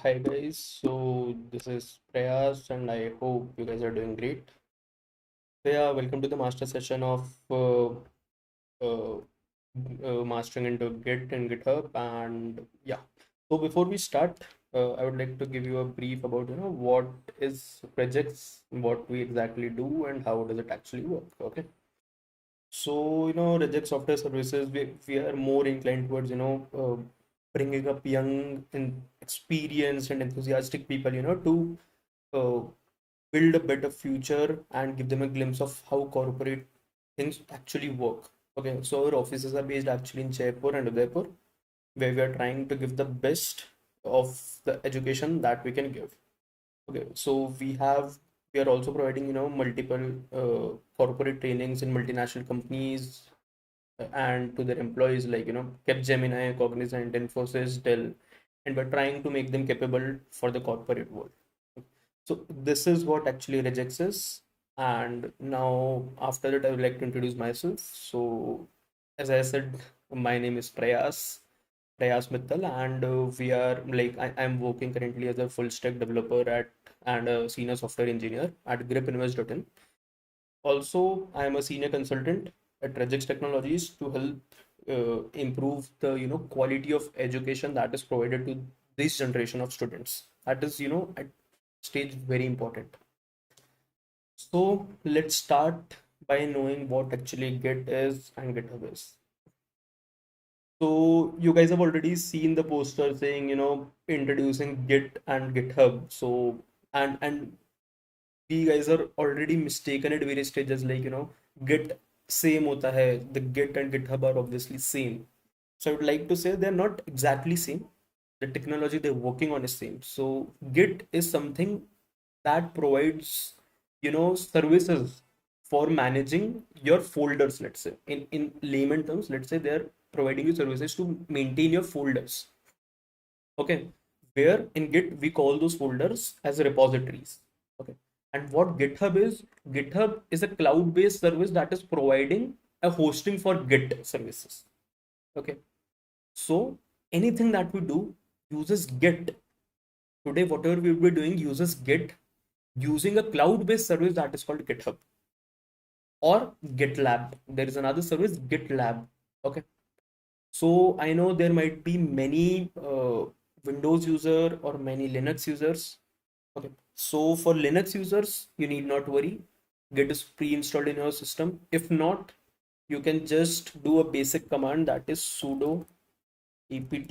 Hi guys, so this is Prayas and I hope you guys are doing great. So yeah, welcome to the master session of uh, mastering into Git and GitHub. And yeah, so before we start, I would like to give you a brief about what is projects, what we exactly do, and how does it actually work. Okay, so Reject Software Services, we are more inclined towards bringing up young and experienced and enthusiastic people to uh, build a better future and give them a glimpse of how corporate things actually work. Okay, so our offices are based actually in Jaipur and Udaipur, where we are trying to give the best of the education that we can give. Okay, so we are also providing multiple corporate trainings in multinational companies and to their employees like Capgemini, Cognizant, Infosys, Dell, and we're trying to make them capable for the corporate world. So this is what actually Regex is. And now after that, I would like to introduce myself. So as I said, my name is Prayas Mittal, and we are like I'm working currently as a full stack developer at and a senior software engineer at gripinvest.in. Also, I am a senior consultant at Regex Technologies to help improve the quality of education that is provided to this generation of students. That is at stage very important. So let's start by knowing what actually Git is and GitHub is. So you guys have already seen the poster saying, introducing Git and GitHub. So and we guys are already mistaken at various stages, like Git same hota hai. The Git and GitHub are obviously same. So I would like to say they're not exactly same. The technology they're working on is same. So Git is something that provides services for managing your folders. Let's say in layman terms, let's say they're providing you services to maintain your folders. Okay, where in Git we call those folders as repositories. Okay, and what GitHub is a cloud-based service that is providing a hosting for Git services. Okay, so anything that we do uses Git. Today, whatever we will be doing uses Git using a cloud-based service that is called GitHub or GitLab. There is another service, GitLab. Okay, so I know there might be many Windows user or many Linux users. Okay, so for Linux users, you need not worry. Git is pre-installed in your system. If not, you can just do a basic command that is sudo apt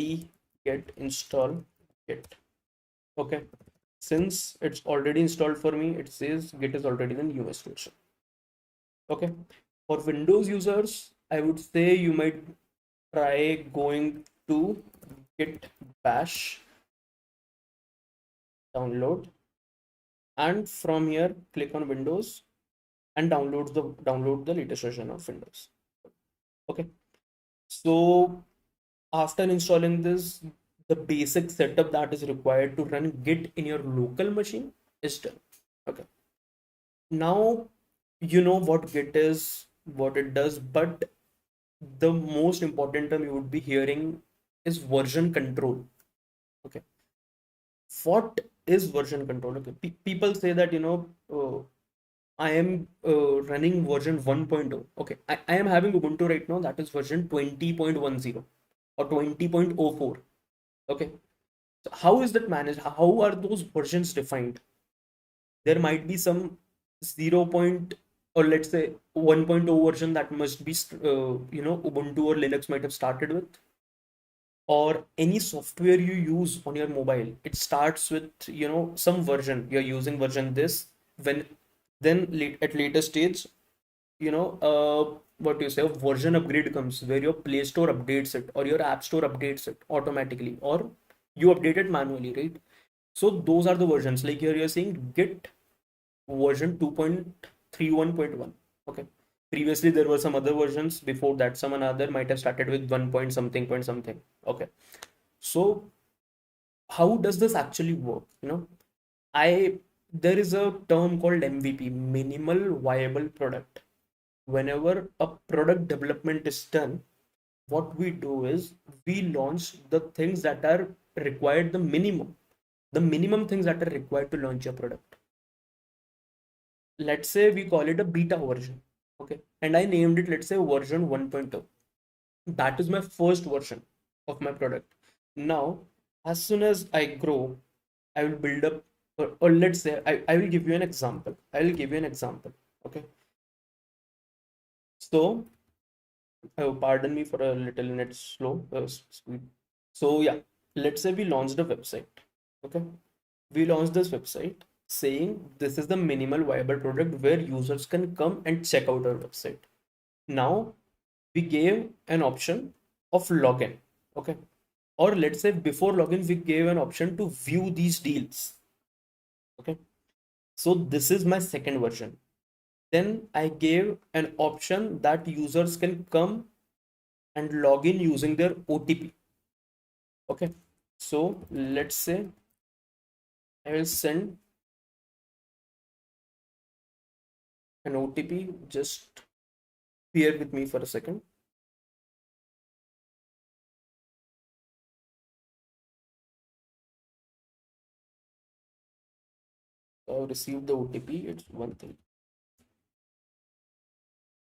get install git. Okay, since it's already installed for me, it says Git is already in the newest version. Okay, for Windows users, I would say you might try going to git bash download, and from here click on Windows and download the latest version of Windows. Okay, so after installing this, the basic setup that is required to run Git in your local machine is done. Okay, now you know what Git is, what it does, but the most important term you would be hearing is version control. Okay, what is version control? Okay, people say that I am running version 1.0. Okay, I am having Ubuntu right now, that is version 20.10 or 20.04. Okay, so how is that managed? How are those versions defined? There might be some 0. Or let's say 1.0 version that must be Ubuntu or Linux might have started with, or any software you use on your mobile, it starts with some version you're using, version this. When then at later stage, what you say, a version upgrade comes where your Play Store updates it or your App Store updates it automatically, or you update it manually, right? So those are the versions. Like here you're saying Git version 2.31.1. Okay, previously there were some other versions before that, some another might have started with 1 point something point something. Okay, so how does this actually work? I There is a term called MVP, minimal viable product. Whenever a product development is done, what we do is we launch the things that are required the minimum. the minimum things that are required to launch your product. Let's say we call it a beta version, okay, and I named it, let's say, version 1.0. That is my first version of my product. Now, as soon as I grow, I will build up, or let's say I will give you an example. I will give you an example. Okay. So, pardon me for a little net slow speed. So yeah, let's say we launched a website. Okay. We launched this website saying this is the minimal viable product where users can come and check out our website. Now we gave an option of login. Okay. Or let's say before login, we gave an option to view these deals. Okay. So this is my second version. Then I gave an option that users can come and log in using their OTP. Okay. So let's say I will send an OTP. Just bear with me for a second. So I received the OTP. It's one thing.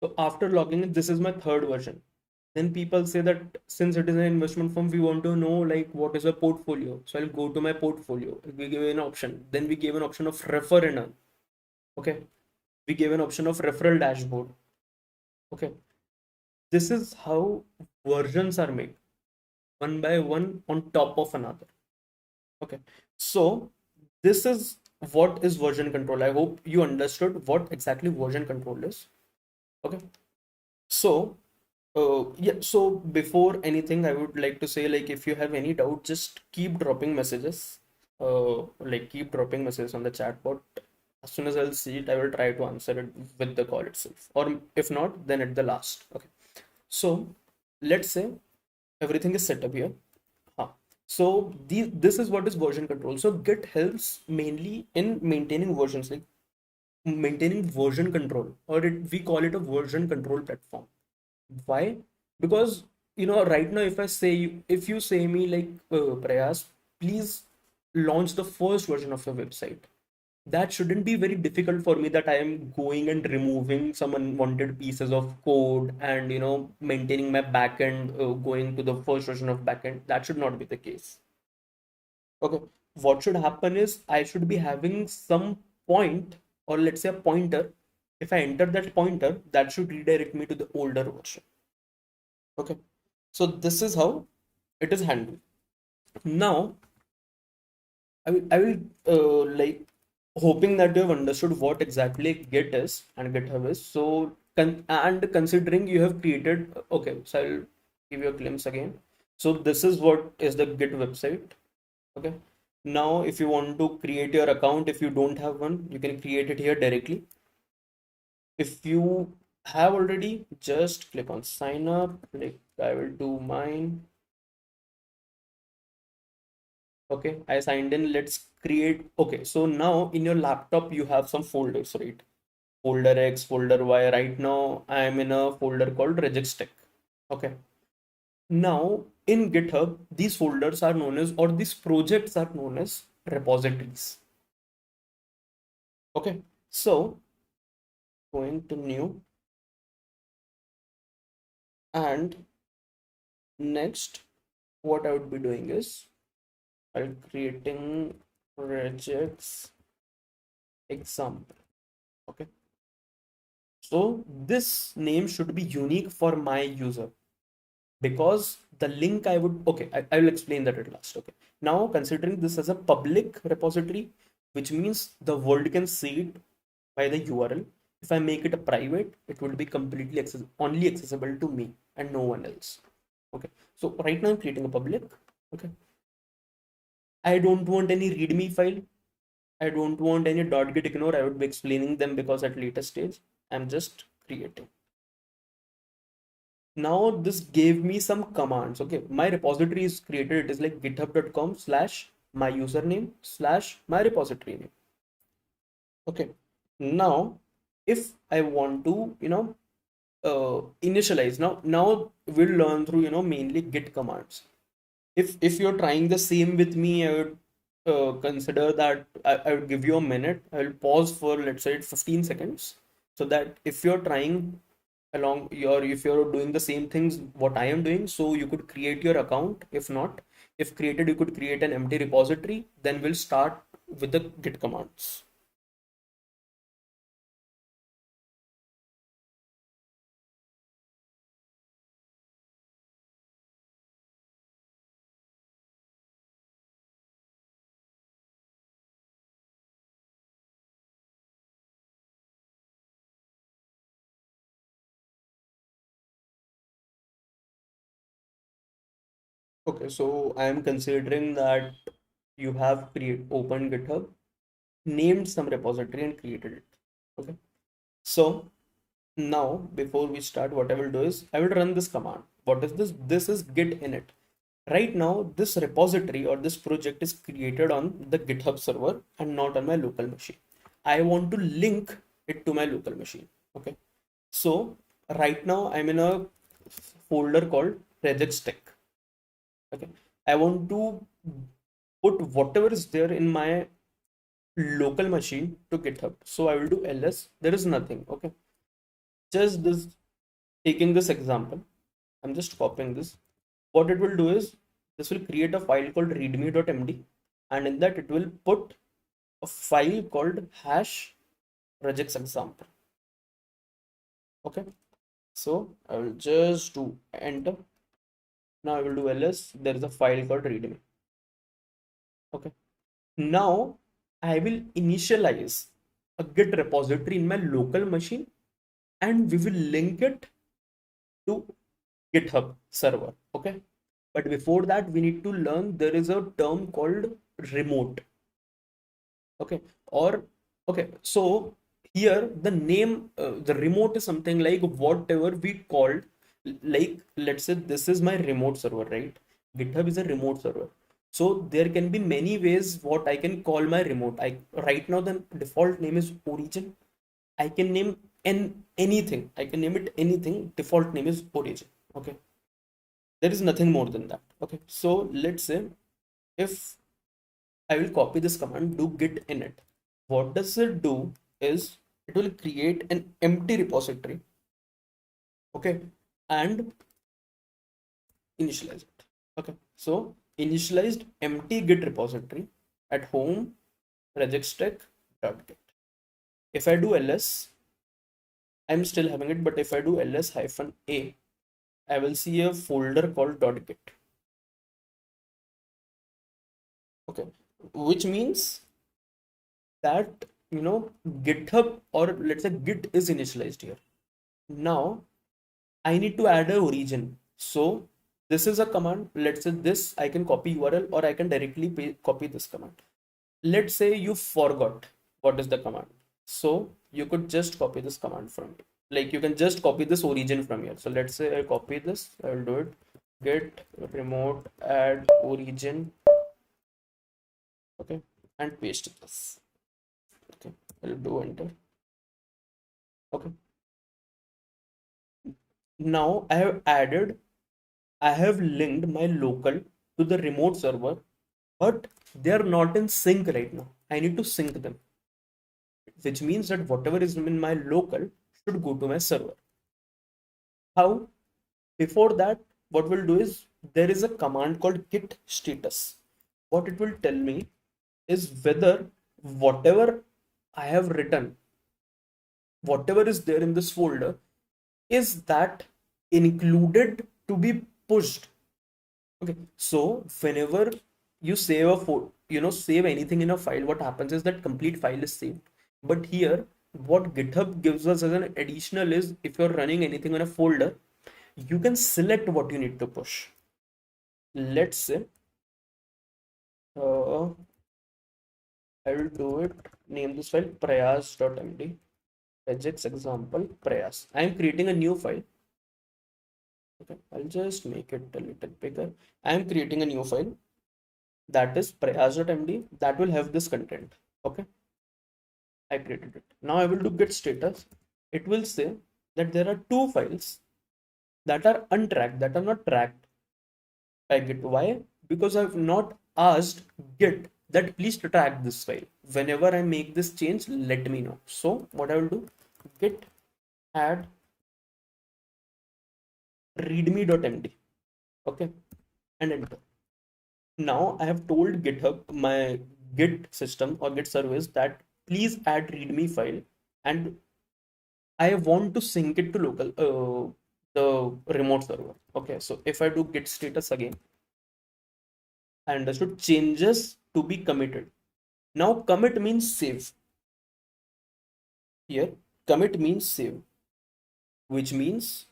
So after logging in, this is my third version. Then people say that since it is an investment firm, we want to know like what is a portfolio. So I'll go to my portfolio. We give an option. Then we gave an option of refer and earn. Okay. We gave an option of referral dashboard. Okay. This is how versions are made, one by one on top of another. Okay. So this is what is version control. I hope you understood what exactly version control is. Okay. So yeah, so before anything, I would like to say, like, if you have any doubt, just keep dropping messages. Like, keep dropping messages on the chat bot. As soon as I'll see it, I will try to answer it with the call itself. Or if not, then at the last. Okay. So let's say everything is set up here. Huh. So this is what is version control. So Git helps mainly in maintaining versions, like maintaining version control, or we call it a version control platform. Why? Because right now, if you say me like, Prayas, please launch the first version of your website. That shouldn't be very difficult for me, that I am going and removing some unwanted pieces of code and maintaining my backend, going to the first version of backend. That should not be the case. Okay, what should happen is I should be having some point, or let's say a pointer. If I enter that pointer, that should redirect me to the older version. Okay, so this is how it is handled. Now, I will like, hoping that you have understood what exactly Git is and GitHub is. So, and considering you have created, okay, so I'll give you a glimpse again. So this is what is the Git website. Okay. Now, if you want to create your account, if you don't have one, you can create it here directly. If you have already, just click on sign up. Like, I will do mine. Okay, I signed in. Let's create. Okay, so now in your laptop, you have some folders, right? Folder X, folder Y. Right now, I am in a folder called registech. Okay. Now, in GitHub, these folders are known as, or these projects are known as repositories. Okay. So, going to new, and next, what I would be doing is I'll creating regex example. Okay. So this name should be unique for my user, because the link I would, okay, I will explain that at last. Okay. Now, considering this as a public repository, which means the world can see it by the URL. If I make it a private, it will be completely only accessible to me and no one else. Okay. So right now I'm creating a public. Okay. I don't want any readme file. I don't want any .git ignore. I would be explaining them because at later stage, I'm just creating. Now this gave me some commands. Okay, my repository is created. It is like github.com/my username slash my repository name. Okay, now if I want to, initialize, now we'll learn through, mainly git commands. If you're trying the same with me, I would consider that I would give you a minute. I will pause for, let's say, 15 seconds, so that if you're trying along your, if you're doing the same things what I am doing, so you could create your account. If not, if created, you could create an empty repository. Then we'll start with the git commands. Okay, so I am considering that you have create opened GitHub, named some repository and created it. Okay, so now before we start, what I will do is I will run this command. What is this? This is git init. Right now, this repository or this project is created on the GitHub server and not on my local machine. I want to link it to my local machine. Okay, so right now I'm in a folder called regex. Okay, I want to put whatever is there in my local machine to GitHub. So I will do ls. There is nothing. Okay, just this, taking this example, I'm just copying this. What it will do is this will create a file called readme.md, and in that it will put a file called hash regex example. Okay, so I will just do enter. Now I will do ls. There is a file called readme. Okay, now I will initialize a git repository in my local machine, and we will link it to GitHub server. Okay, but before that we need to learn there is a term called remote. Okay, or okay, so here the name, the remote is something like whatever we called, like let's say this is my remote server, right? GitHub is a remote server, so there can be many ways what I can call my remote. I right now the default name is origin. I can name anything, I can name it anything. Default name is origin. Okay, there is nothing more than that. Okay, so let's say if I will copy this command, do git init. What does it do is it will create an empty repository. Okay, and initialize it. Okay, so initialized empty git repository at home regextech.git. If I do ls, I'm still having it, but if I do ls -a, I will see a folder called .git. Okay, which means that GitHub, or let's say Git, is initialized here. Now I need to add a origin. So this is a command. Let's say this, I can copy URL or I can directly copy this command. Let's say you forgot what is the command. So you could just copy this command from here. Like you can just copy this origin from here. So let's say I copy this. I will do it. Git remote add origin. Okay, and paste this. Okay, I'll do enter. Okay, now I have linked my local to the remote server, but they are not in sync right now. I need to sync them, which means that whatever is in my local should go to my server. How? Before that, what we'll do is there is a command called git status. What it will tell me is whether whatever I have written, whatever is there in this folder, is that included to be pushed. Okay, so whenever you save a save anything in a file, what happens is that complete file is saved. But here, what GitHub gives us as an additional is if you're running anything in a folder, you can select what you need to push. Let's say, I will do it. Name this file prayas.md. Regex example prayas. I am creating a new file. Okay, I'll just make it a little bigger. I am creating a new file that is prayas.md that will have this content. Okay, I created it. Now I will do git status. It will say that there are two files that are untracked, that are not tracked by Git. Why? Because I've not asked Git that please track this file. Whenever I make this change, let me know. So what I will do, git add readme.md, okay, and enter. Now I have told GitHub, my Git system or Git service, that please add readme file, and I want to sync it to local, the remote server. Okay, so if I do git status again, I understood changes to be committed. Now commit means save. Here, commit means save, which means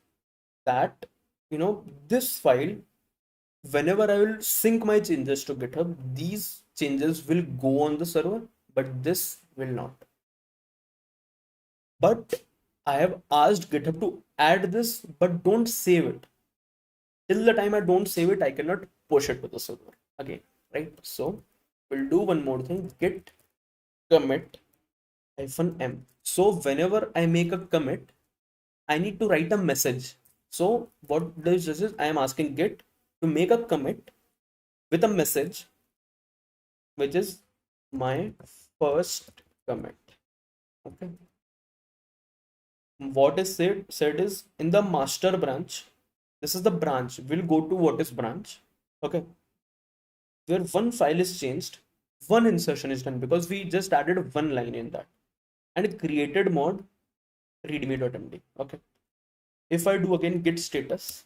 that, this file, whenever I will sync my changes to GitHub, these changes will go on the server, but this will not. But I have asked GitHub to add this, but don't save it. Till the time I don't save it, I cannot push it to the server again, right? So we'll do one more thing, git commit -m. So whenever I make a commit, I need to write a message. So what this is, I am asking Git to make a commit with a message, which is my first commit. Okay. What is said is in the master branch. This is the branch. We'll go to what is branch. Okay. Where one file is changed, one insertion is done, because we just added one line in that, and it created mod readme.md. Okay. If I do again git status,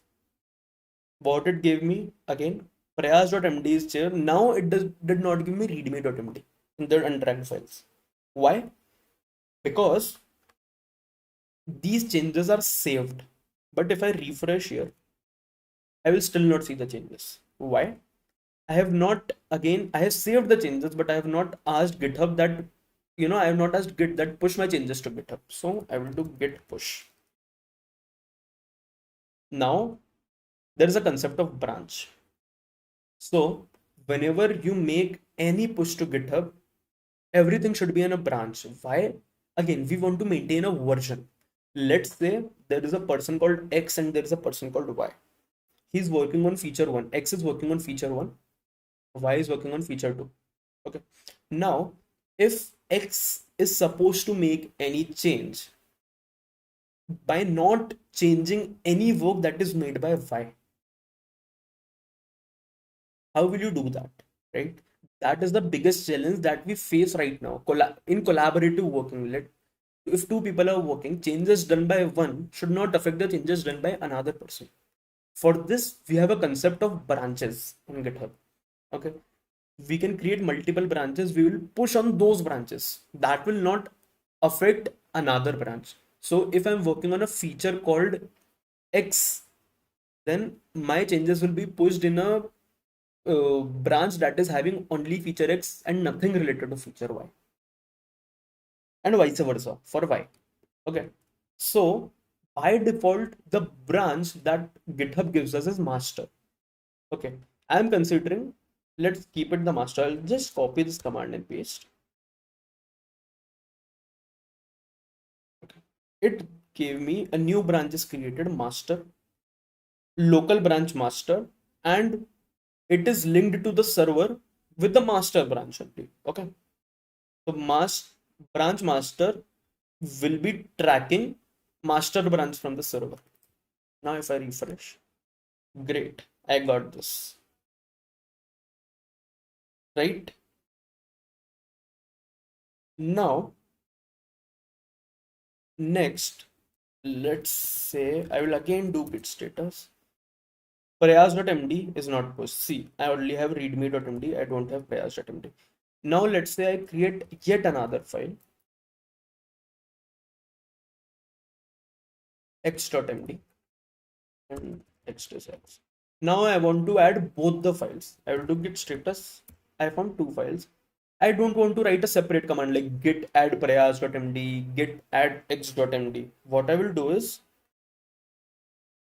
what it gave me again, prayas.md is there. Now it did not give me readme.md in the untracked files. Why? Because these changes are saved, but if I refresh here, I will still not see the changes. Why? I have not, again, I have saved the changes, but I have not asked GitHub that, I have not asked Git that push my changes to GitHub. So I will do git push. Now there is a concept of branch. So whenever you make any push to GitHub, everything should be in a branch. Why? Again, we want to maintain a version. Let's say there is a person called X and there is a person called Y. He's working on feature 1. X is working on feature 1. Y is working on feature 2. Okay. Now, if X is supposed to make any change by not changing any work that is made by Y, how will you do that? Right? That is the biggest challenge that we face right now in collaborative working. If two people are working, changes done by one should not affect the changes done by another person. For this, we have a concept of branches in GitHub. Okay. We can create multiple branches. We will push on those branches. That will not affect another branch. So if I'm working on a feature called X, then my changes will be pushed in a branch that is having only feature X and nothing related to feature Y, and vice versa for Y. Okay. So by default, the branch that GitHub gives us is master. Okay. I'm considering, let's keep it the master. I'll just copy this command and paste. Okay. It gave me a new branch is created, master, local branch master, and it is linked to the server with the master branch only. Okay. So branch master will be tracking master branch from the server. Now if I refresh, great, I got this, right? Now, next, let's say I will again do git status. Prayas.md is not pushed. See, I only have readme.md. I don't have prayas.md. Now let's say I create yet another file, x.md, and text is x. Now I want to add both the files. I will do git status. I found two files. I don't want to write a separate command like git add prayas.md, git add x.md. What I will do is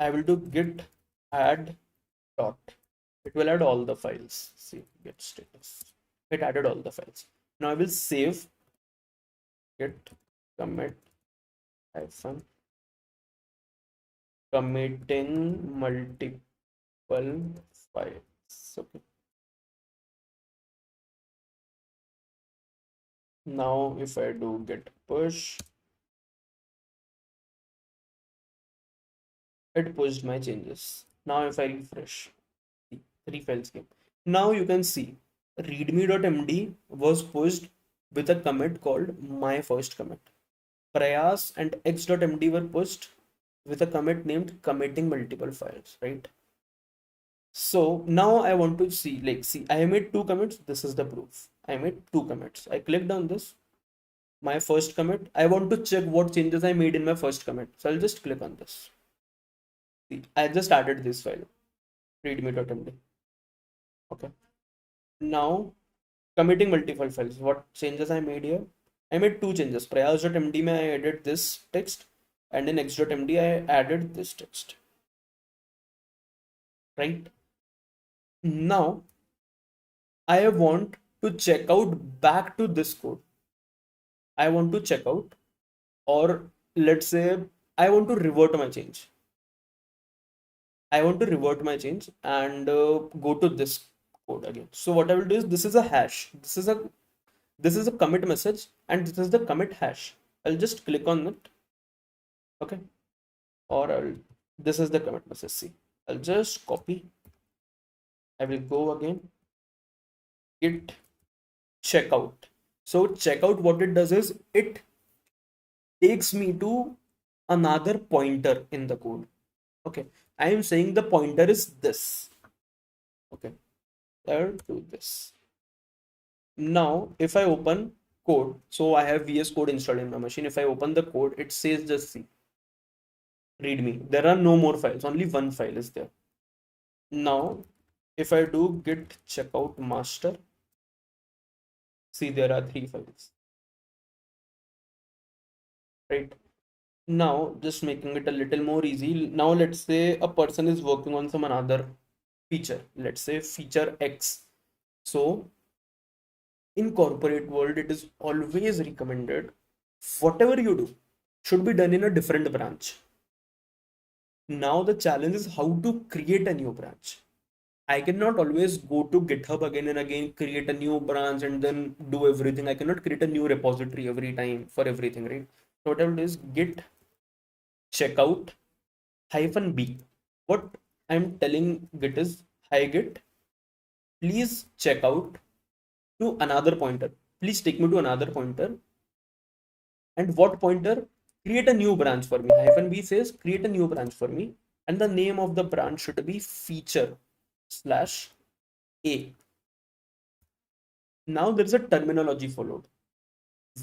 I will do git add dot. It will add all the files. See, git status. It added all the files. Now I will save git commit hyphen committing multiple files. Okay. Now if I do git push, it pushed my changes. Now if I refresh, see, 3 files came. Now you can see readme.md was pushed with a commit called my first commit. Prayas and x.md were pushed with a commit named committing multiple files, right? So now I want to see, like, see, I made 2 commits. This is the proof. I made 2 commits. I clicked on this, my first commit. I want to check what changes I made in my first commit. So I'll just click on this. See, I just added this file, readme.md. Okay. Now committing multiple files. What changes I made here? I made 2 changes. Prayas.md I added this text, and in x.md I added this text. Right? Now I want to check out back to this code. I want to check out, or let's say I want to revert my change. I want to revert my change and go to this code again. So what I will do is, this is a hash. This is a commit message, and this is the commit hash. I'll just click on it. Okay. Or this is the commit message. See, I'll just copy. I will go again. Git checkout. So checkout, what it does is it takes me to another pointer in the code. Okay, I am saying the pointer is this. Okay, I'll do this. Now if I open code, so I have VS Code installed in my machine. If I open the code, it says just see, readme. There are no more files, only one file is there. Now if I do git checkout master, see, there are 3 files, right? Now just making it a little more easy. Now let's say a person is working on some another feature, let's say feature X. So in corporate world, it is always recommended whatever you do should be done in a different branch. Now the challenge is how to create a new branch. I cannot always go to GitHub again and again, create a new branch and then do everything. I cannot create a new repository every time for everything, right? So what I will do is git checkout -b. What I'm telling Git is, hi Git, please check out to another pointer. Please take me to another pointer. And what pointer? Create a new branch for me. -b says create a new branch for me. And the name of the branch should be feature/a. Now there's a terminology followed.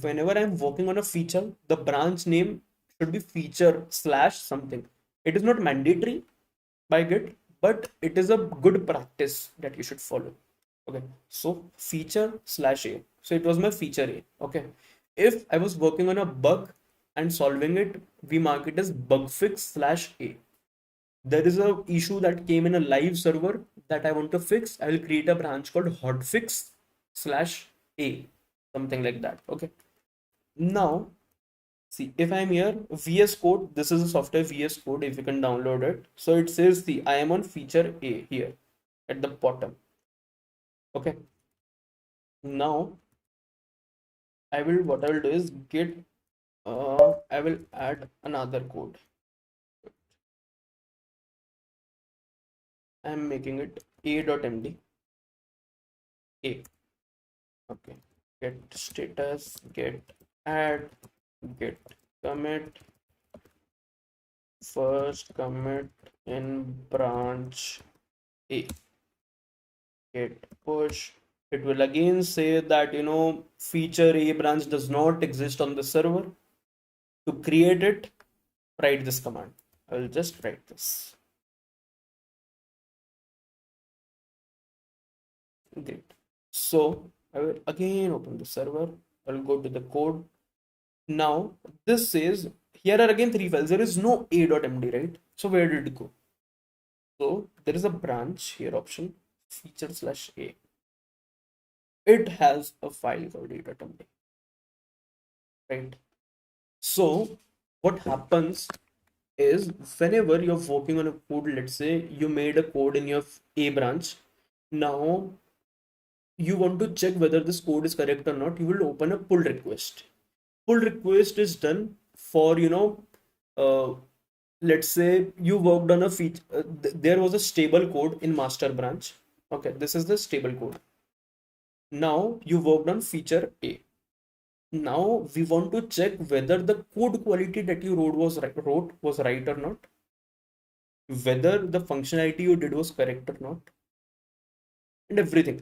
Whenever I'm working on a feature, the branch name should be feature/something. It is not mandatory by Git, but it is a good practice that you should follow. Okay, so feature/a. So it was my feature A. Okay, if I was working on a bug and solving it, we mark it as bug fix/a. There is a issue that came in a live server that I want to fix. I will create a branch called hotfix/a, something like that. Okay, now see, if I'm here, VS Code, this is a software VS Code, if you can download it. So it says, see, I am on feature A here at the bottom. Okay. Now what I will do is I will add another code. I'm making it a.md. A. Okay. Get status, get add, get commit, first commit in branch A. Get push. It will again say that, feature A branch does not exist on the server. To create it, write this command. I will just write this. Great. So I will again open the server. I will go to the code. Now this says here are again 3 files. There is no a.md, right? So where did it go? So there is a branch here option, feature/a. It has a file called a.md, right? So what happens is, whenever you're working on a code, let's say you made a code in your A branch. Now you want to check whether this code is correct or not, you will open a pull request. Pull request is done for, uh, let's say you worked on a feature, there was a stable code in master branch. Okay, this is the stable code. Now you worked on feature A. Now we want to check whether the code quality that you wrote was right or not, whether the functionality you did was correct or not, and everything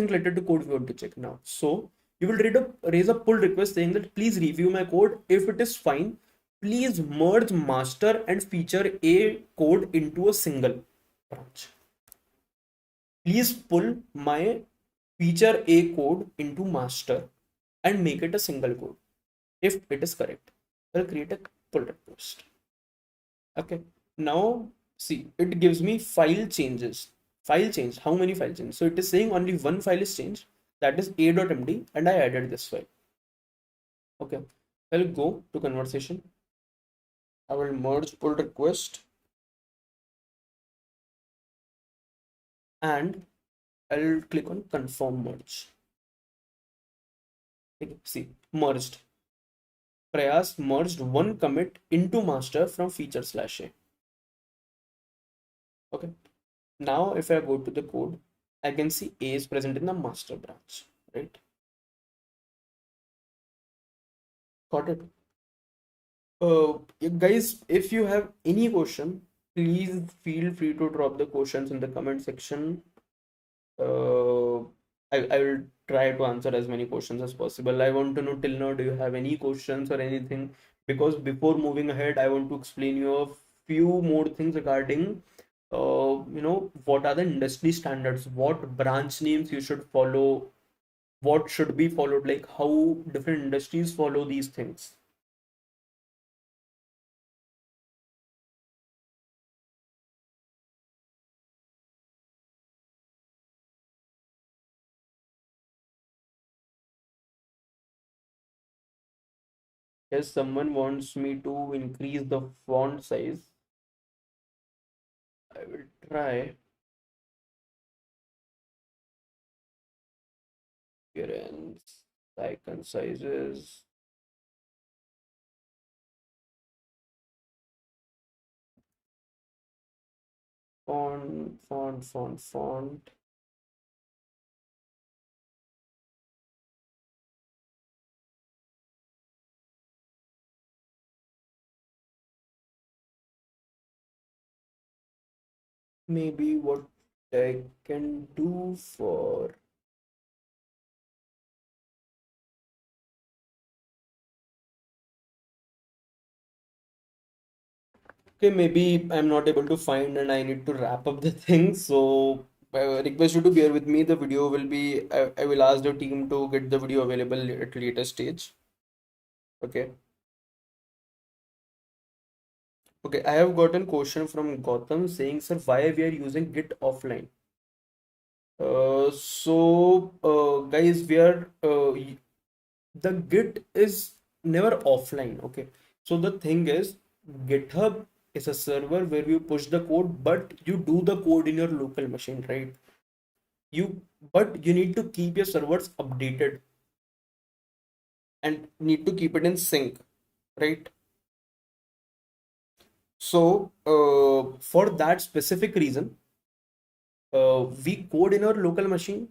related to code we want to check now. So you will raise a pull request saying that please review my code. If it is fine, please merge master and feature A code into a single branch. Please pull my feature A code into master and make it a single code. If it is correct, I'll create a pull request. Okay. Now see, it gives me file changes. File change. How many file changes? So it is saying only one file is changed. That is a.md, and I added this file. Okay. I'll go to conversation. I will merge pull request and I'll click on confirm merge. Okay. See, merged. Prayas merged one commit into master from feature slash A. Okay. Now if I go to the code, I can see A is present in the master branch, right? Got it. Guys, if you have any question, please feel free to drop the questions in the comment section. Uh, I will try to answer as many questions as possible. I want to know till now, do you have any questions or anything? Because before moving ahead, I want to explain you a few more things regarding, what are the industry standards, what branch names you should follow, what should be followed, like how different industries follow these things. Yes, someone wants me to increase the font size. I will try. Appearance, icon sizes. Font. Maybe what I can do for. Okay, maybe I'm not able to find and I need to wrap up the thing. So I request you to bear with me. The video will be, I will ask the team to get the video available at later stage. Okay. Okay, I have gotten question from Gautam saying, sir, why we are using Git offline? Guys, the Git is never offline. Okay, so the thing is, GitHub is a server where you push the code, but you do the code in your local machine, right? You, but you need to keep your servers updated and need to keep it in sync, right? So, for that specific reason, we code in our local machine.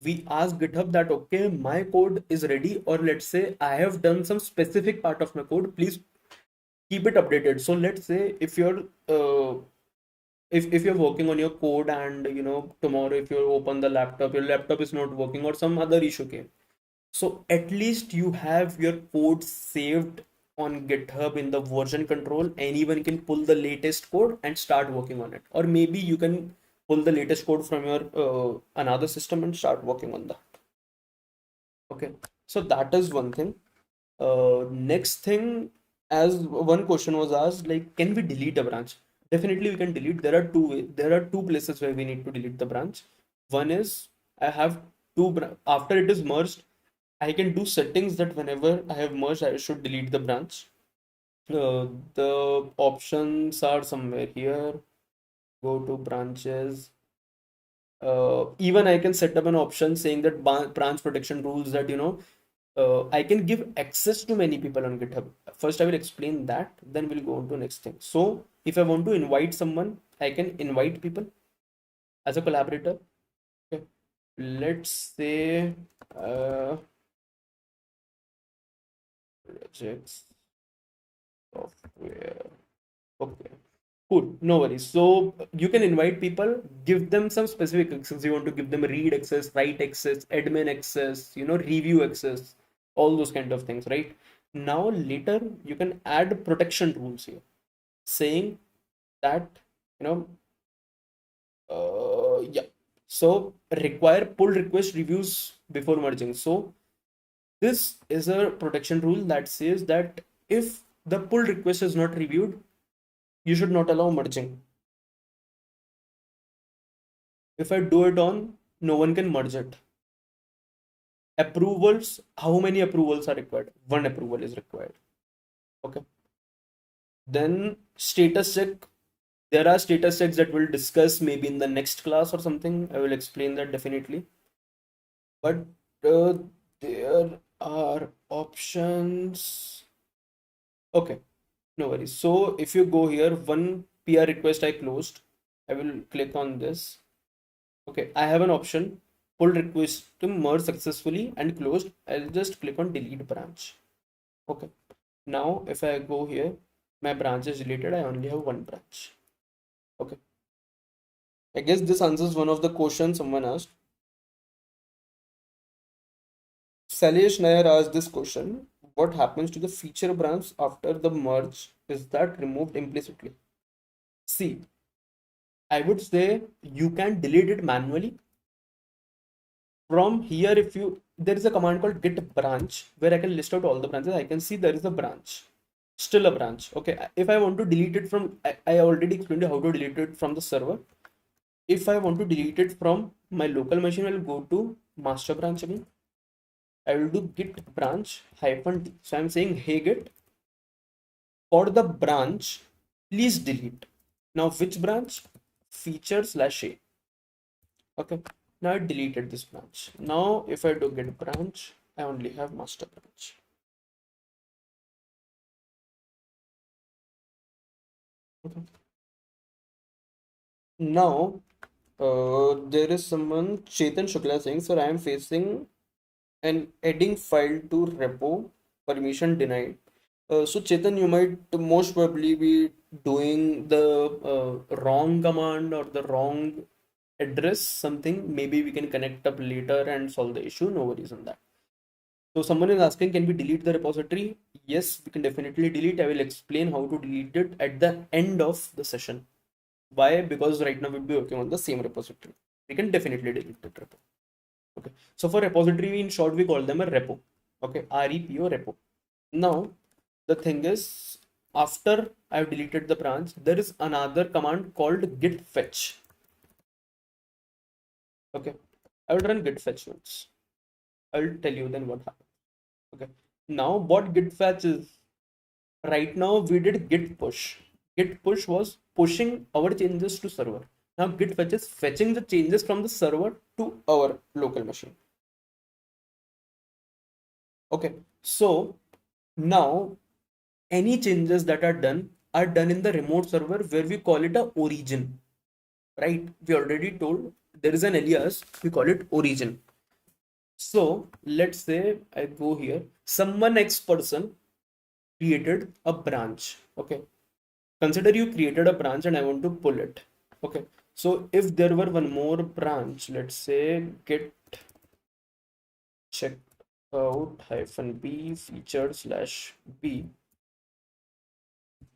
We ask GitHub that okay, my code is ready, or let's say I have done some specific part of my code, please keep it updated. So let's say if you're if you're working on your code and tomorrow if you open the laptop, your laptop is not working or some other issue came, so at least you have your code saved on GitHub in the version control. Anyone can pull the latest code and start working on it. Or maybe you can pull the latest code from your another system and start working on that. Okay. So that is one thing. Next thing, as one question was asked, like, can we delete a branch? Definitely we can delete. There are two places where we need to delete the branch. One is I have after it is merged, I can do settings that whenever I have merged, I should delete the branch. The options are somewhere here. Go to branches. Even I can set up an option saying that branch protection rules that, I can give access to many people on GitHub. First, I will explain that, then we'll go on to next thing. So if I want to invite someone, I can invite people as a collaborator. Okay. Let's say projects software. Okay. Cool, no worries. So you can invite people, give them some specific access. You want to give them read access, write access, admin access, review access, all those kind of things, right? Now later you can add protection rules here, saying that, you know, yeah. So require pull request reviews before merging. So this is a protection rule that says that if the pull request is not reviewed, you should not allow merging. If I do it on, no one can merge it. Approvals, how many approvals are required? One approval is required. Okay. Then status check. There are status checks that we'll discuss maybe in the next class or something. I will explain that definitely. But there are options. Okay, no worries. So if you go here, one PR request I closed. I will click on this. Okay, I have an option, pull request to merge successfully and closed. I'll just click on delete branch. Okay, now if I go here, my branch is deleted. I only have one branch. Okay, I guess this answers one of the questions someone asked. Salesh Nair asked this question: what happens to the feature branch after the merge? Is that removed implicitly? See, I would say you can delete it manually. From here, if you, there is a command called git branch where I can list out all the branches. I can see there is a branch, still a branch. Okay, if I want to delete it from, I already explained you how to delete it from the server. If I want to delete it from my local machine, I will go to master branch again. I will do git branch hyphen d. So I'm saying, hey git, for the branch, please delete. Now which branch? Feature slash a. Okay. Now I deleted this branch. Now if I do git branch, I only have master branch. Okay. Now there is someone Chetan Shukla saying, sir, I am facing an adding file to repo, permission denied. So Chetan, you might most probably be doing the wrong command or the wrong address, something. Maybe we can connect up later and solve the issue. No worries on that. So someone is asking, can we delete the repository? Yes, we can definitely delete. I will explain how to delete it at the end of the session. Why? Because right now we'll be working on the same repository. We can definitely delete that repo. Okay. So for repository, in short, we call them a repo. Okay. REPO repo. Now, the thing is, after I've deleted the branch, there is another command called git fetch. Okay. I will run git fetch once. I'll tell you then what happens. Okay. Now, what git fetch is? Right now, we did git push. Git push was pushing our changes to server. Now, git fetch is fetching the changes from the server to our local machine. Okay. So now any changes that are done in the remote server where we call it a origin, right? We already told there is an alias, we call it origin. So let's say I go here, someone X person created a branch. Okay, consider you created a branch and I want to pull it. Okay, so if there were one more branch, let's say git check out hyphen b feature slash b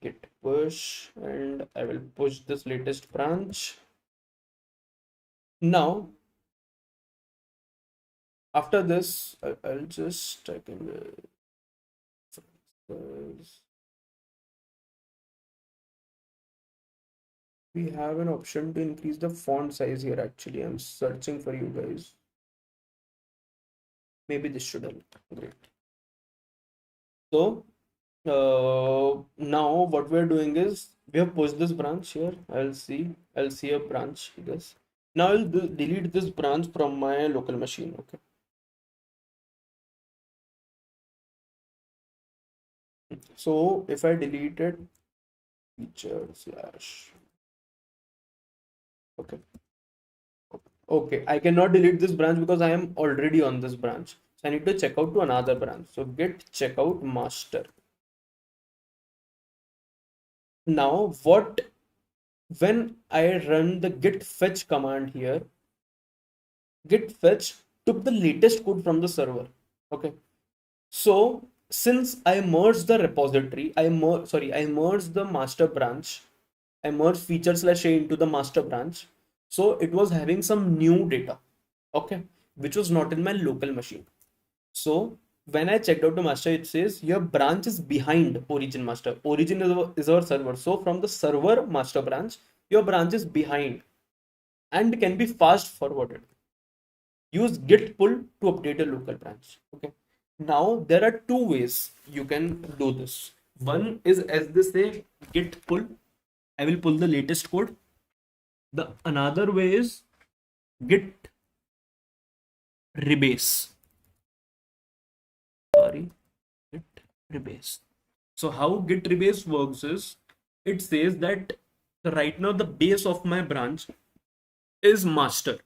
git push, and I will push this latest branch. Now after this I'll just type in we have an option to increase the font size here. Actually, I'm searching for you guys. Maybe this should help. Great. So now what we're doing is we have pushed this branch here. I'll see a branch, I guess. Now I'll delete this branch from my local machine. Okay. So if I deleted feature slash, okay. Okay, I cannot delete this branch because I am already on this branch. So I need to check out to another branch. So git checkout master. Now what, when I run the git fetch command here, git fetch took the latest code from the server. Okay. So since I merged the repository, I merged the master branch. I merged feature slash a into the master branch. So it was having some new data, okay, which was not in my local machine. So when I checked out to master, it says your branch is behind origin master. Origin is our server. So from the server master branch, your branch is behind and can be fast forwarded. Use git pull to update a local branch. Okay. Now there are two ways you can do this. One is as they say git pull. I will pull the latest code. The another way is git rebase. Sorry, git rebase. So how git rebase works is it says that right now the base of my branch is master.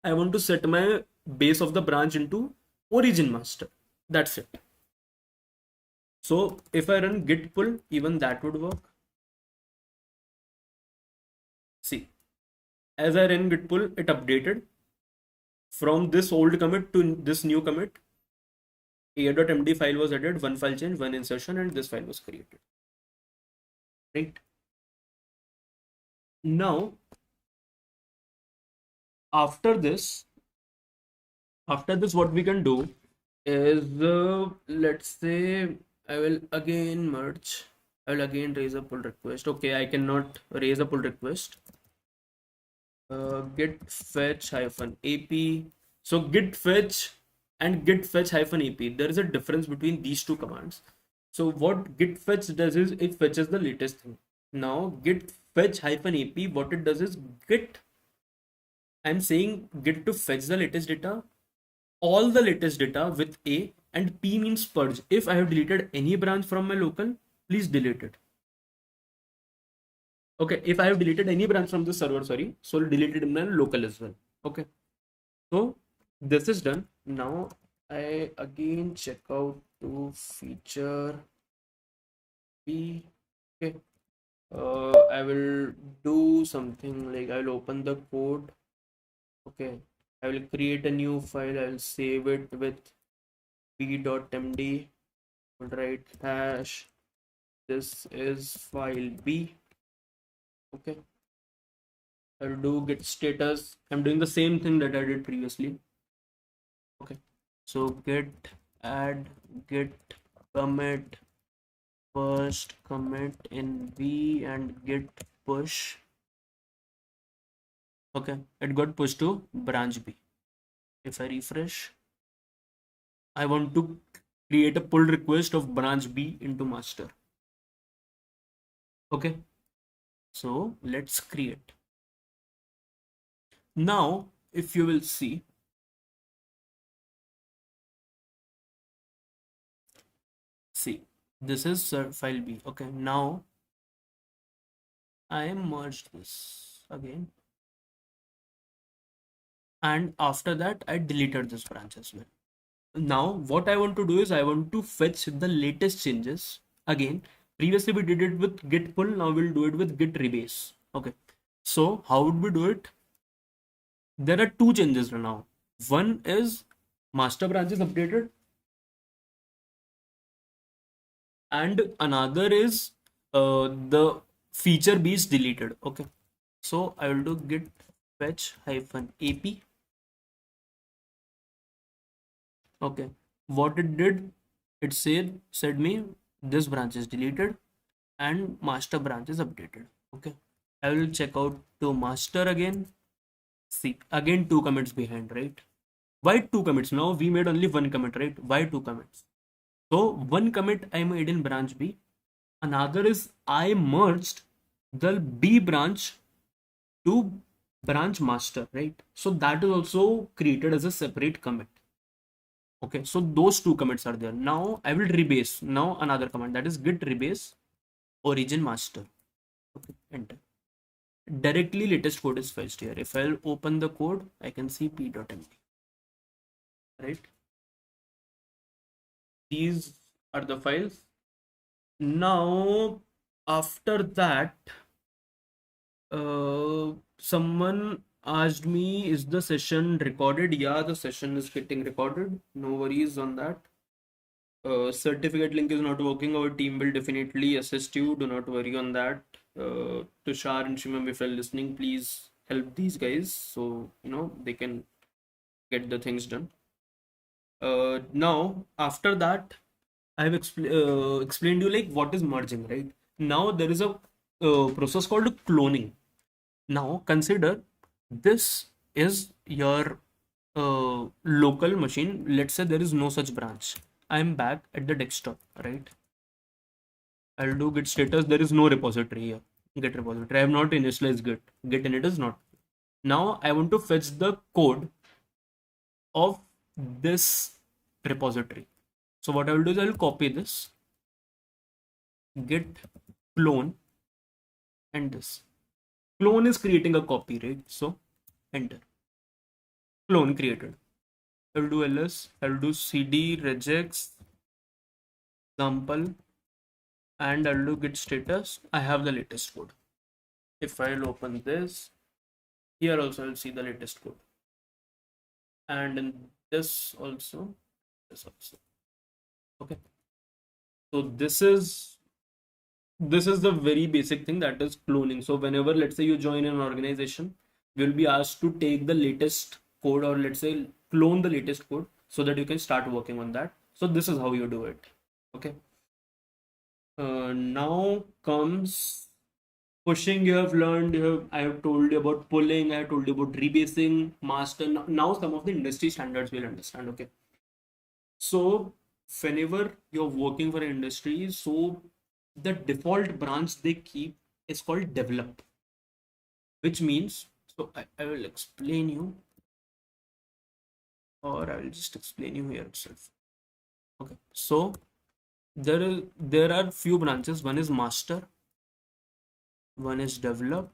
I want to set my base of the branch into origin master. That's it. So if I run git pull, even that would work. See, as I ran git pull, it updated from this old commit to this new commit. A.md file was added, one file change, one insertion, and this file was created. Right? Now, after this, what we can do is, let's say, I will again merge. I will again raise a pull request. Okay, I cannot raise a pull request. Git fetch hyphen ap. So git fetch and git fetch hyphen ap. There is a difference between these two commands. So what git fetch does is it fetches the latest thing. Now git fetch hyphen ap, what it does is git. I'm saying git to fetch the latest data, all the latest data with a, and p means purge. If I have deleted any branch from my local, please delete it. Okay, if I have deleted any branch from the server, sorry, so delete it in my local as well. Okay, so this is done. Now I again check out to feature p. Okay, I will do something like I will open the code. Okay, I will create a new file. I will save it with p.md. Will write hash. This is file b. Okay, I'll do git status. I'm doing the same thing that I did previously. Okay, so git add git commit first commit in b and git push. Okay, it got pushed to branch b. If I refresh, I want to create a pull request of branch b into master. Okay, so let's create. Now if you will see, this is file b. Okay, now I merged this again, and after that I deleted this branch as well. Now what I want to do is I want to fetch the latest changes again. Previously we did it with git pull, now we'll do it with git rebase. Okay, so how would we do it? There are two changes now. One is master branch is updated, and another is the feature b is deleted. Okay, so I will do git fetch hyphen ap. Okay, what it did, it said me this branch is deleted and master branch is updated. Okay, I will check out to master again. See, again two commits behind, right? Why two commits? Now we made only one commit, right? Why two commits? So one commit I made in branch b, another is I merged the b branch to branch master, right? So that is also created as a separate commit. Okay, so those two commits are there. Now I will rebase. Now another command, that is git rebase origin master. Okay, enter. Directly latest code is fetched here. If I'll open the code, I can see p.md, right? These are the files. Now after that, someone asked me, is the session recorded? Yeah, the session is getting recorded. No worries on that. Certificate link is not working. Our team will definitely assist you. Do not worry on that. Tushar and Shimam, if you're listening, please help these guys so they can get the things done. Now after that, I have explained you like what is merging, right? Now there is a process called cloning. Now consider this is your local machine. Let's say there is no such branch. I'm back at the desktop, right? I'll do git status. There is no repository here. Git repository. I have not initialized git. Git init is not. Now I want to fetch the code of this repository. So what I will do is I will copy this git clone and this. Clone is creating a copy, right? So enter. Clone created. I will do ls. I will do cd regex example and I'll do git status. I have the latest code. If I'll open this, here also I'll see the latest code. And in this also. Okay. So this is the very basic thing, that is cloning. So whenever, let's say, you join an organization, you'll be asked to take the latest code, or let's say clone the latest code, so that you can start working on that. So this is how you do it. Okay. Now comes pushing. You have learned. I have told you about pulling. I have told you about rebasing, master. Now some of the industry standards we'll understand. Okay. So whenever you're working for an industry, so the default branch they keep is called develop, which means, so I will explain you, or I will just explain you here itself. Okay, so there are few branches. One is master, one is develop,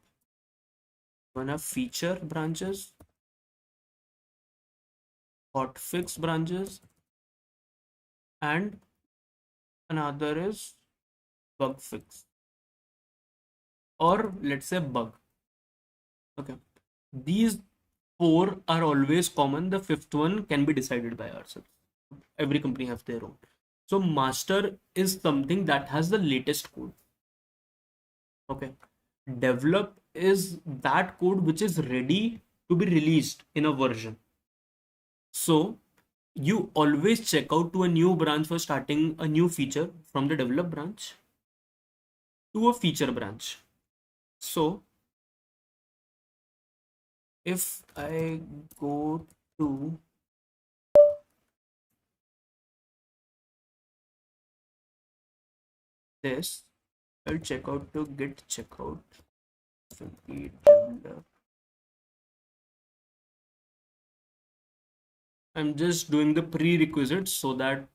one are feature branches, hotfix branches, and another is bug fix, or let's say bug. Okay, these four are always common. The fifth one can be decided by ourselves. Every company has their own. So master is something that has the latest code. Okay, develop is that code which is ready to be released in a version. So you always check out to a new branch for starting a new feature from the develop branch to a feature branch. So if I go to this, I'll check out to git checkout. I'm just doing the prerequisites so that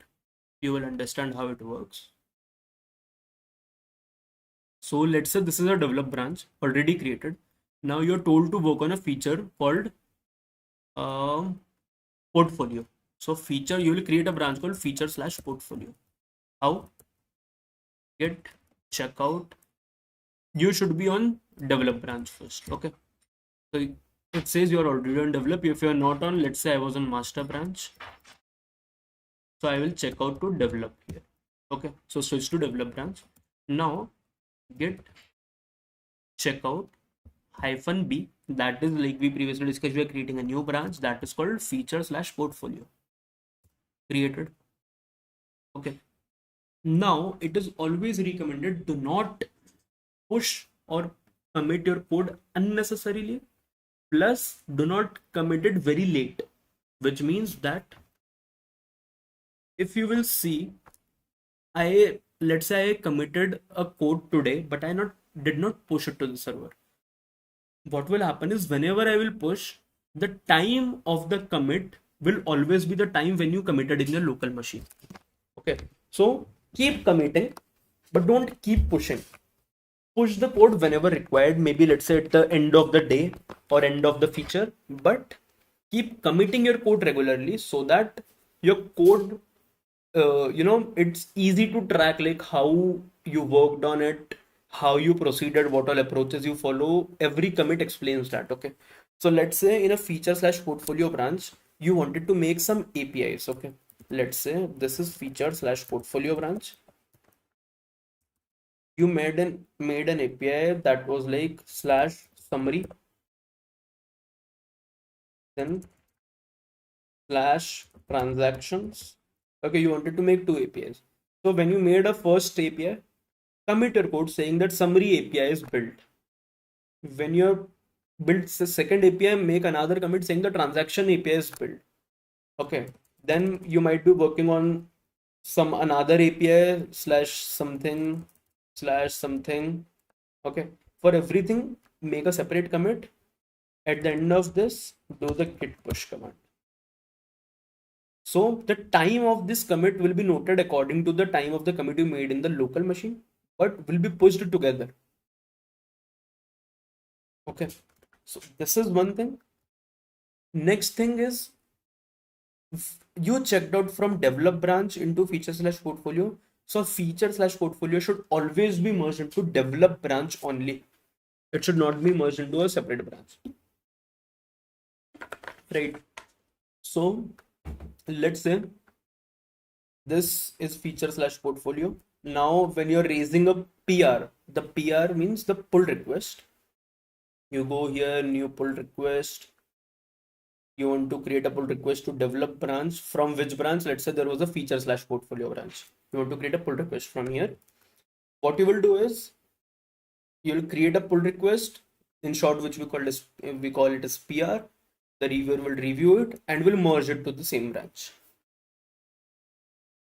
you will understand how it works. So let's say this is a develop branch already created. Now you're told to work on a feature called portfolio. So feature, you will create a branch called feature/portfolio. How? Git checkout. You should be on develop branch first. Okay. So it says you're already on develop. If you're not on, let's say I was on master branch. So I will check out to develop here. Okay. So switch to develop branch. Now git checkout -b, that is like we previously discussed, we are creating a new branch that is called feature/portfolio. Created. Okay. Now it is always recommended, do not push or commit your code unnecessarily, plus do not commit it very late, which means that if you will see, let's say I committed a code today, but I did not push it to the server. what will happen is whenever I will push, the time of the commit will always be the time when you committed in your local machine. Okay, so keep committing, but don't keep pushing. Push the code whenever required, maybe let's say at the end of the day or end of the feature, but keep committing your code regularly so that your code, it's easy to track like how you worked on it, how you proceeded, what all approaches you follow. Every commit explains that. Okay, so let's say in a feature slash portfolio branch you wanted to make some APIs. Okay, let's say this is feature slash portfolio branch. You made an API that was like slash summary, then slash transactions. Okay, you wanted to make two APIs. So when you made a first API, commit your code saying that summary API is built. When you built the second API, make another commit saying the transaction API is built. Okay, then you might be working on some another API slash something slash something. Okay, for everything, make a separate commit. At the end of this, do the git push command. So the time of this commit will be noted according to the time of the commit you made in the local machine, but will be pushed together. Okay, so this is one thing. Next thing is you checked out from develop branch into feature slash portfolio. So feature slash portfolio should always be merged into develop branch only. It should not be merged into a separate branch. Right. So let's say this is feature slash portfolio. Now when you're raising a PR, the PR means the pull request. You go here, new pull request. You want to create a pull request to develop branch. From which branch? Let's say there was a feature slash portfolio branch. You want to create a pull request from here. What you will do is you'll create a pull request, in short, which we call it as PR. The reviewer will review it and will merge it to the same branch.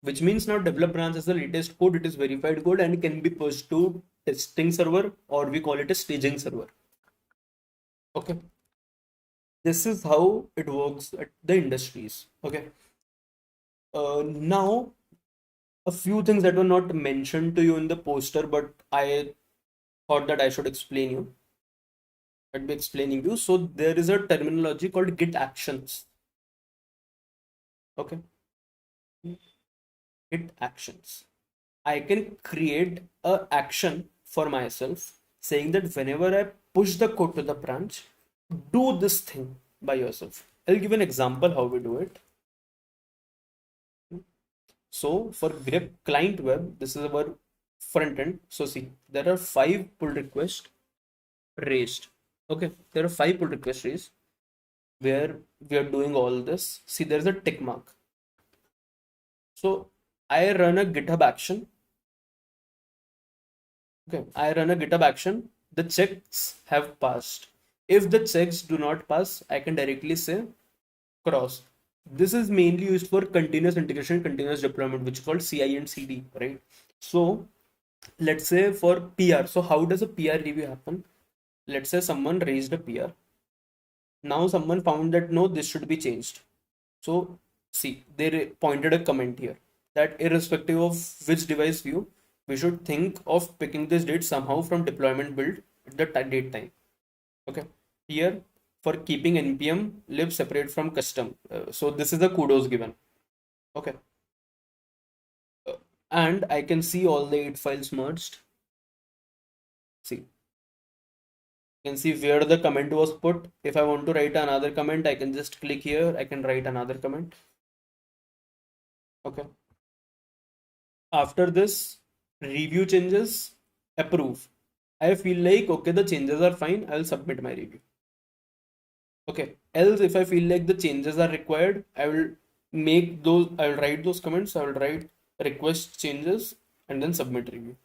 Which means now develop branch is the latest code, it is verified code and can be pushed to testing server, or we call it a staging server. Okay, this is how it works at the industries. Okay, now a few things that were not mentioned to you in the poster, but I thought that I should explain you. I'd be explaining you. So there is a terminology called Git actions. Okay, Git actions. I can create a action for myself saying that whenever I push the code to the branch, do this thing by yourself. I'll give an example how we do it. So for grep client web, this is our front end. So see, there are 5 pull requests raised. Okay, there are 5 pull requests raised where we are doing all this. See, there's a tick mark. So I run a GitHub action. Okay, I run a GitHub action. The checks have passed. If the checks do not pass, I can directly say cross. This is mainly used for continuous integration, continuous deployment, which is called CI and CD, right? So let's say for PR. So how does a PR review happen? Let's say someone raised a PR. Now someone found that no, this should be changed. So see, they pointed a comment here that irrespective of which device view, we should think of picking this date somehow from deployment build at the date time. Okay, here for keeping npm lib separate from custom. So this is the kudos given. Okay, and I can see all the 8 files merged. See, you can see where the comment was put. If I want to write another comment, I can just click here. I can write another comment. Okay. After this, review changes, approve. I feel like, okay, the changes are fine. I'll submit my review. Okay. Else, if I feel like the changes are required, I'll write those comments. I will write request changes and then submit review.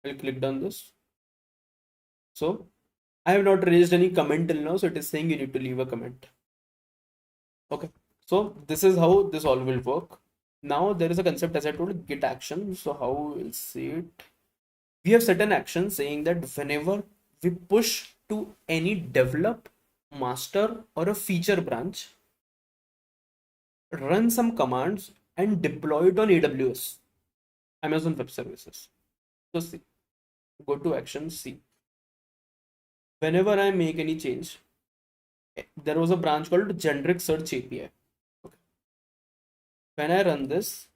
I'll click on this. So I have not raised any comment till now. So it is saying you need to leave a comment. Okay. So this is how this all will work. Now there is a concept, as I told, Git action. So how we'll see it? We have certain action saying that whenever we push to any develop, master, or a feature branch, run some commands, and deploy it on AWS, Amazon Web Services. So see, go to action, see. Whenever I make any change, there was a branch called generic search API. Okay. When I run this,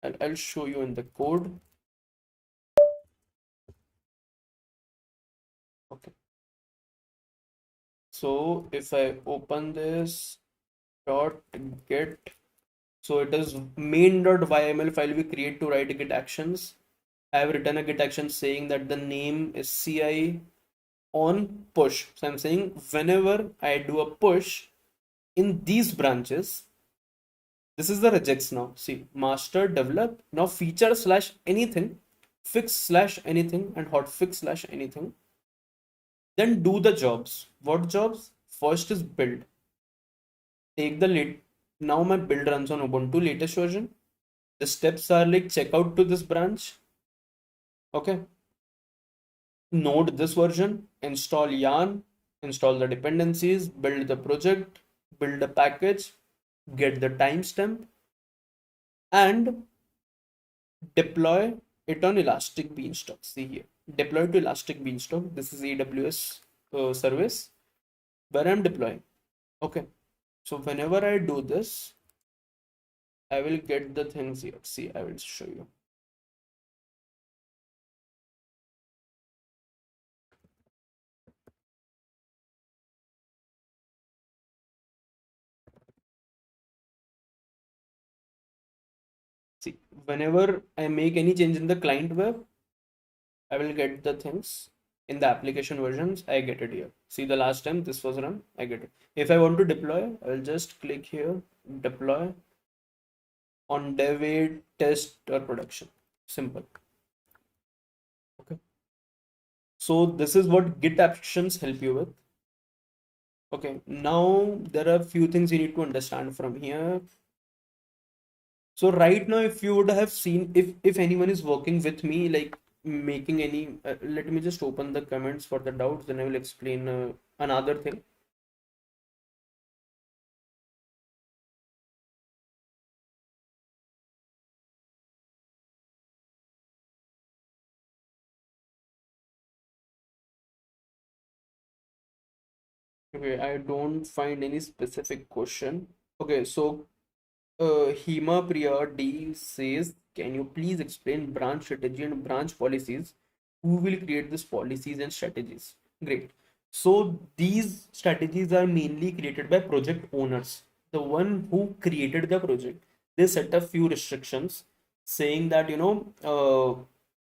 I'll show you in the code. Okay. So if I open this dot get, so it is main.yml file we create to write git actions. I have written a git action saying that the name is ci on push. So I'm saying whenever I do a push in these branches, this is the regex now. See, master, develop, now feature slash anything, fix slash anything, and hotfix slash anything. Then do the jobs. What jobs? First is build. Take the lead. Now my build runs on Ubuntu latest version. The steps are like check out to this branch. Okay. Node this version, install yarn, install the dependencies, build the project, build a package, get the timestamp, and deploy it on Elastic Beanstalk. See here, deploy to Elastic Beanstalk. This is AWS service where I'm deploying. Okay, so whenever I do this, I will get the things here. See, I will show you. See, whenever I make any change in the client web, I will get the things in the application versions. I get it here. See, the last time this was run, I get it. If I want to deploy, I will just click here, deploy on dev, aid, test, or production. Simple. Okay. So this is what Git actions help you with. Okay. Now there are a few things you need to understand from here. So right now, if you would have seen, if anyone is working with me, like making any, let me just open the comments for the doubts, then I will explain another thing. Okay, I don't find any specific question. Okay, so Hema Priya D says, can you please explain branch strategy and branch policies? Who will create these policies and strategies? Great. So these strategies are mainly created by project owners. The one who created the project, they set a few restrictions saying that,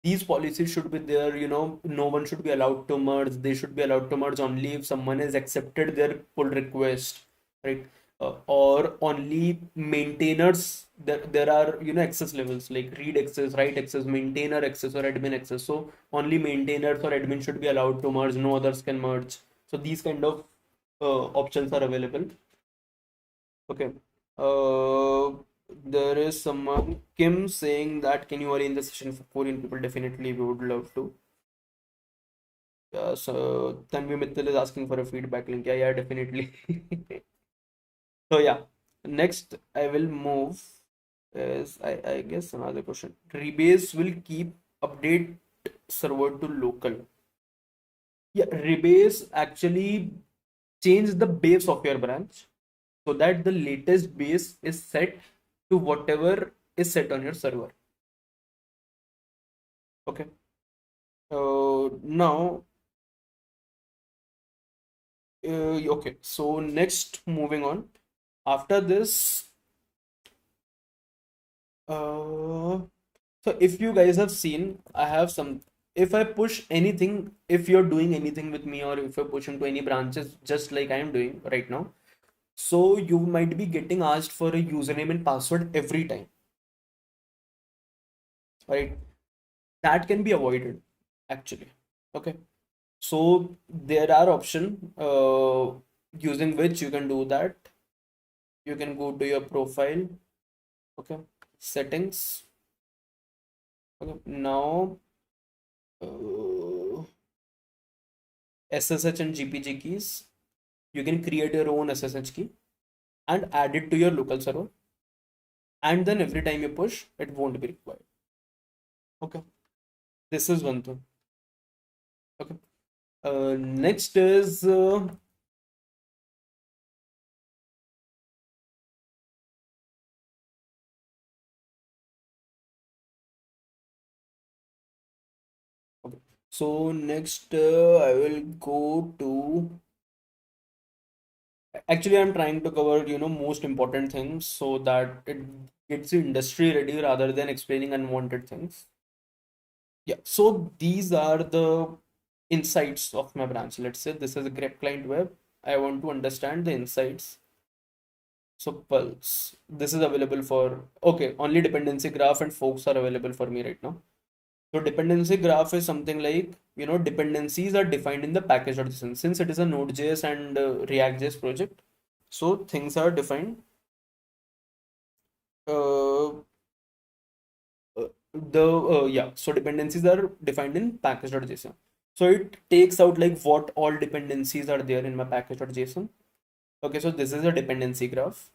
these policies should be there, no one should be allowed to merge. They should be allowed to merge only if someone has accepted their pull request, right? Or only maintainers, there are access levels like read access, write access, maintainer access, or admin access. So only maintainers or admin should be allowed to merge, no others can merge. So these kind of options are available. Okay. uh there is someone, Kim, saying that can you arrange the session for Korean people? Definitely, we would love to. Yeah, so Tanvi Mittal is asking for a feedback link. Yeah, definitely. So yeah, next I will move is I guess another question. Rebase will keep update server to local. Yeah, rebase actually change the base of your branch so that the latest base is set to whatever is set on your server. Okay. Now, okay. So next, moving on. After this, uh, so if you guys have seen, I have some. If I push anything, if you're doing anything with me, or if you're pushing to any branches, just like I am doing right now, so you might be getting asked for a username and password every time, right? That can be avoided actually. Okay. So there are option using which you can do that. You can go to your profile. Okay. Settings. Okay. Now, uh, SSH and GPG keys. You can create your own SSH key and add it to your local server. And then every time you push, it won't be required. Okay. This is one thing. Okay. Next is okay. So next I will go to actually I'm trying to cover most important things so that it gets the industry ready rather than explaining unwanted things. Yeah. So these are the insights of my branch. Let's say this is a grep client web. I want to understand the insights. So Pulse, this is available for, okay, only dependency graph and forks are available for me right now. So dependency graph is something like, dependencies are defined in the package.json. Since it is a Node.js and React.js project, so things are defined. Uh, so dependencies are defined in package.json. So it takes out like what all dependencies are there in my package.json. Okay, so this is a dependency graph.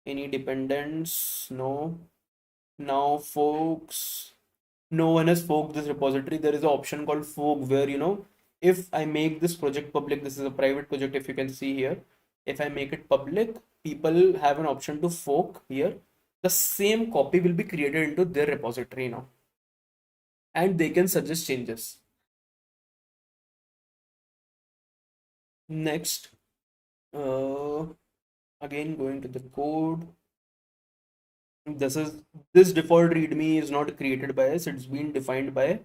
Any dependents? No. Now folks, no one has forked this repository. There is an option called fork where if I make this project public, this is a private project if you can see here. If I make it public, people have an option to fork here. The same copy will be created into their repository now, and they can suggest changes. Next, uh, again going to the code. This default readme is not created by us. It's been defined by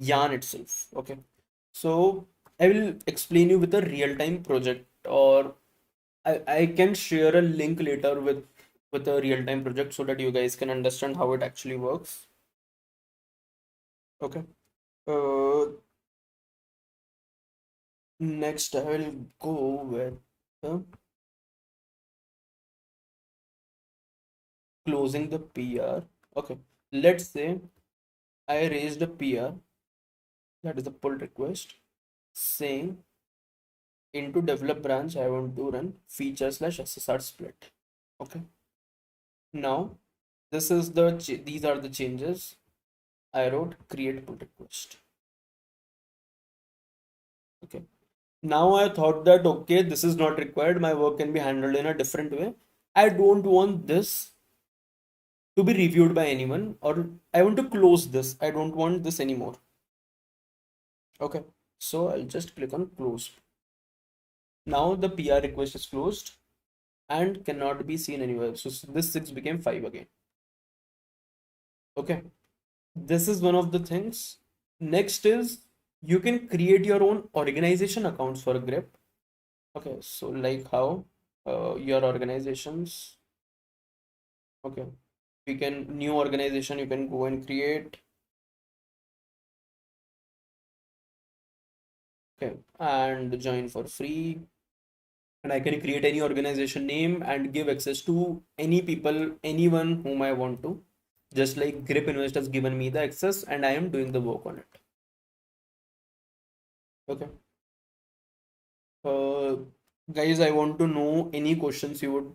Yarn itself. Okay. So I will explain you with a real-time project, or I can share a link later with a real-time project so that you guys can understand how it actually works. Okay. Uh, Next I will go with uh, closing the PR. Okay. Let's say I raised a PR, that is a pull request, saying into develop branch I want to run feature slash SSR split. Okay. Now this is these are the changes. I wrote create pull request. Okay. Now I thought that okay, this is not required. My work can be handled in a different way. I don't want this to be reviewed by anyone, or I want to close this. I don't want this anymore. Okay. So I'll just click on close. Now the PR request is closed and cannot be seen anywhere. So this 6 became 5 again. Okay. This is one of the things. Next is you can create your own organization accounts for grep. Okay, so like how your organizations. Okay, we can new organization you can go and create. Okay, and join for free. And I can create any organization name and give access to any people, anyone whom I want to. Just like Grip Invest has given me the access, and I am doing the work on it. Okay. Uh, Guys, I want to know any questions you would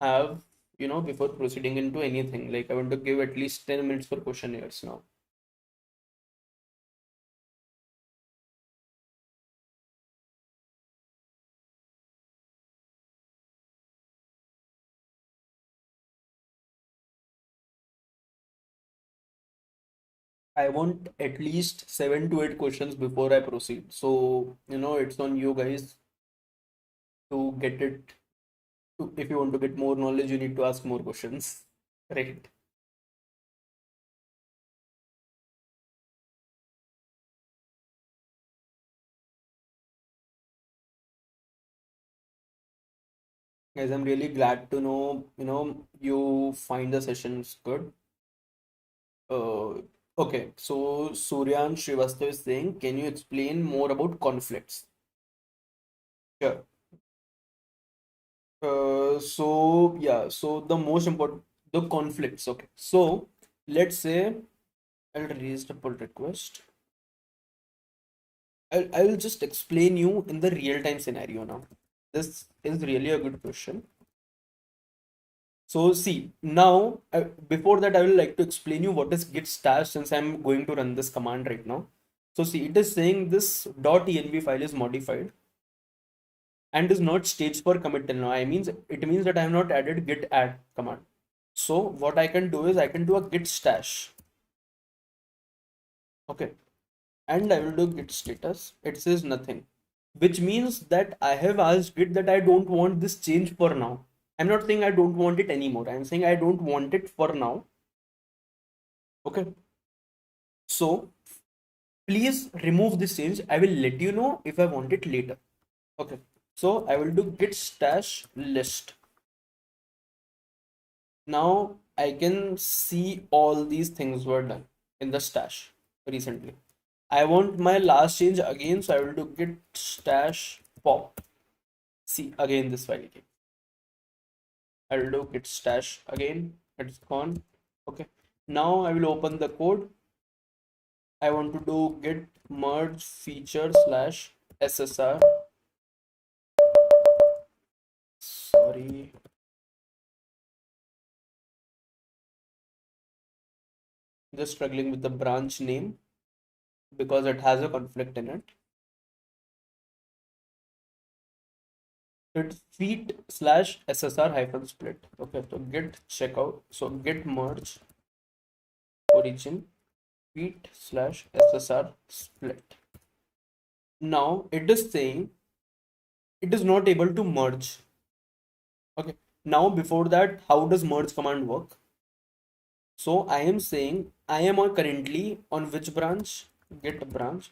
have, before proceeding into anything. Like I want to give at least 10 minutes for questionnaires now. I want at least 7 to 8 questions before I proceed. So, it's on you guys to get it. If you want to get more knowledge, you need to ask more questions. Right. Guys, I'm really glad to know, you find the sessions good. Okay, so Suryan Srivastav is saying, can you explain more about conflicts? Sure. So yeah, so the most important, the conflicts. Okay, so let's say I'll raise the pull request. I will just explain you in the real-time scenario now. This is really a good question. So see, now before that, I will like to explain you what is git stash since I'm going to run this command right now. So see, it is saying this .env file is modified and is not staged for commit till now. It means that I have not added git add command. So what I can do is I can do a git stash. Okay, and I will do git status. It says nothing, which means that I have asked Git that I don't want this change for now. I'm not saying I don't want it anymore. I'm saying I don't want it for now. Okay. So please remove this change. I will let you know if I want it later. Okay. So I will do git stash list. Now I can see all these things were done in the stash recently. I want my last change again, so I will do git stash pop. See again this file again. I will do git stash again. It's gone. Okay. Now I will open the code. I want to do git merge feature slash SSR. Sorry. Just struggling with the branch name because it has a conflict in it. It's feet slash SSR hyphen split. Okay, so git checkout. So git merge origin feet slash SSR split. Now it is saying it is not able to merge. Okay. Now before that, how does merge command work? So I am saying I am currently on which branch? Git branch.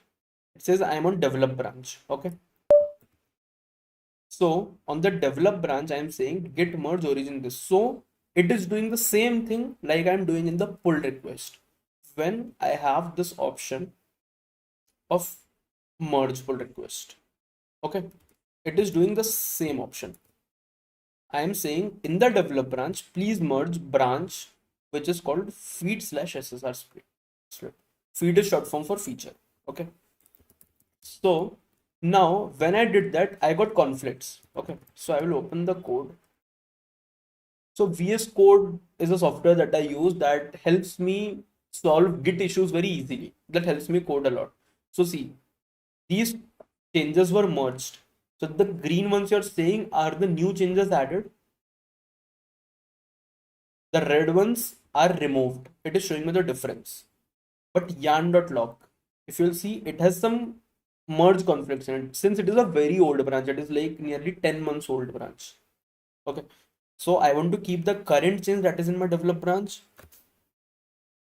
It says I am on develop branch. Okay. So on the develop branch, I am saying git merge origin this. So it is doing the same thing like I'm doing in the pull request. When I have this option of merge pull request. Okay. It is doing the same option. I am saying in the develop branch, please merge branch which is called feed slash SSR split. Feed is short form for feature. Okay. So now when I did that, I got conflicts. Okay. So I will open the code. So VS Code is a software that I use that helps me solve Git issues very easily. That helps me code a lot. So see, these changes were merged. So the green ones you're saying are the new changes added. The red ones are removed. It is showing me the difference. But yarn.log, if you'll see, it has some merge conflicts in it. Since it is a very old branch, it is like nearly 10 months old branch. Okay. So I want to keep the current change that is in my develop branch,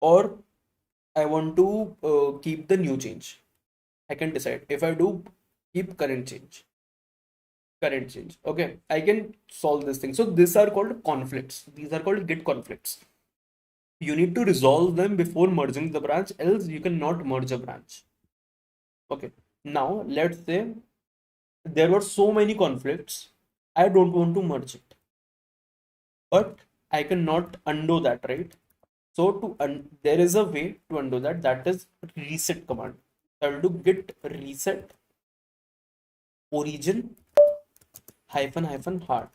or I want to keep the new change. I can decide. If I do keep current change. Current change. Okay. I can solve this thing. So these are called conflicts. These are called Git conflicts. You need to resolve them before merging the branch, else you cannot merge a branch. Okay, now let's say there were so many conflicts, I don't want to merge it, but I cannot undo that, right? So there is a way to undo that, that is reset command. I will do git reset origin hyphen hard,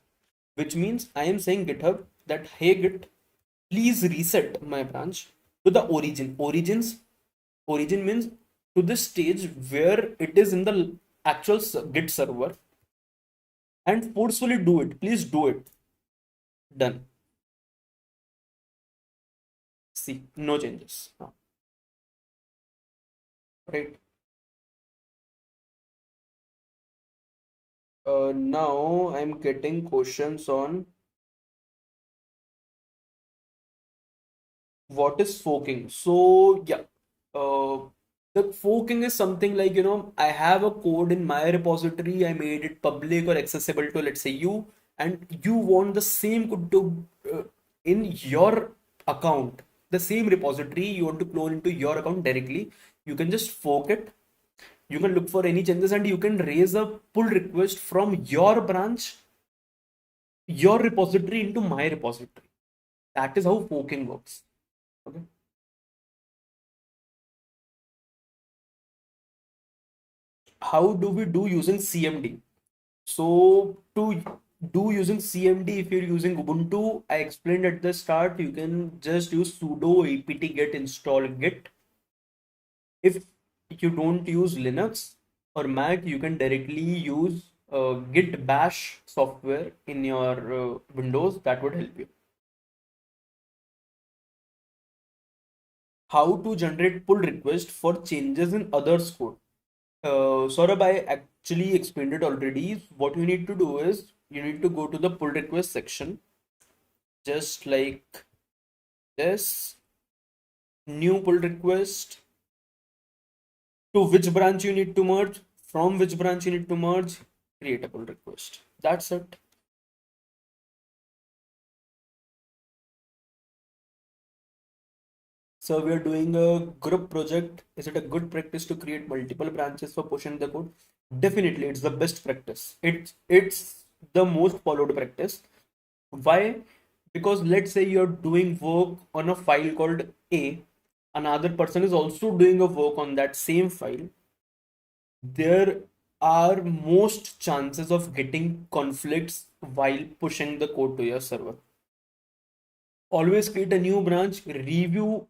which means I am saying GitHub that hey Git, please reset my branch to the origin. Origin means to the stage where it is in the actual Git server, and forcefully do it. Please do it. Done. See, no changes. Right. Now I'm getting questions on what is forking. So yeah, uh, the forking is something like, I have a code in my repository, I made it public or accessible to, let's say, you, and you want the same code to in your account, the same repository you want to clone into your account directly. You can just fork it. You can look for any changes and you can raise a pull request from your branch, your repository into my repository. That is how forking works. Okay. how do we do using CMD? So to do using CMD, if you're using Ubuntu, I explained at the start, you can just use sudo apt get install git. If you don't use Linux or Mac, you can directly use Git Bash software in your Windows. That would help you. How to generate pull request for changes in others code. Saurabh, I actually explained it already. What you need to do is you need to go to the pull request section, just like this, new pull request, to which branch you need to merge, from which branch you need to merge, create a pull request. That's it. So we are doing a group project. Is it a good practice to create multiple branches for pushing the code? Definitely, it's the best practice. It's the most followed practice. Why? Because let's say you're doing work on a file called A, another person is also doing a work on that same file. There are most chances of getting conflicts while pushing the code to your server. Always create a new branch, review.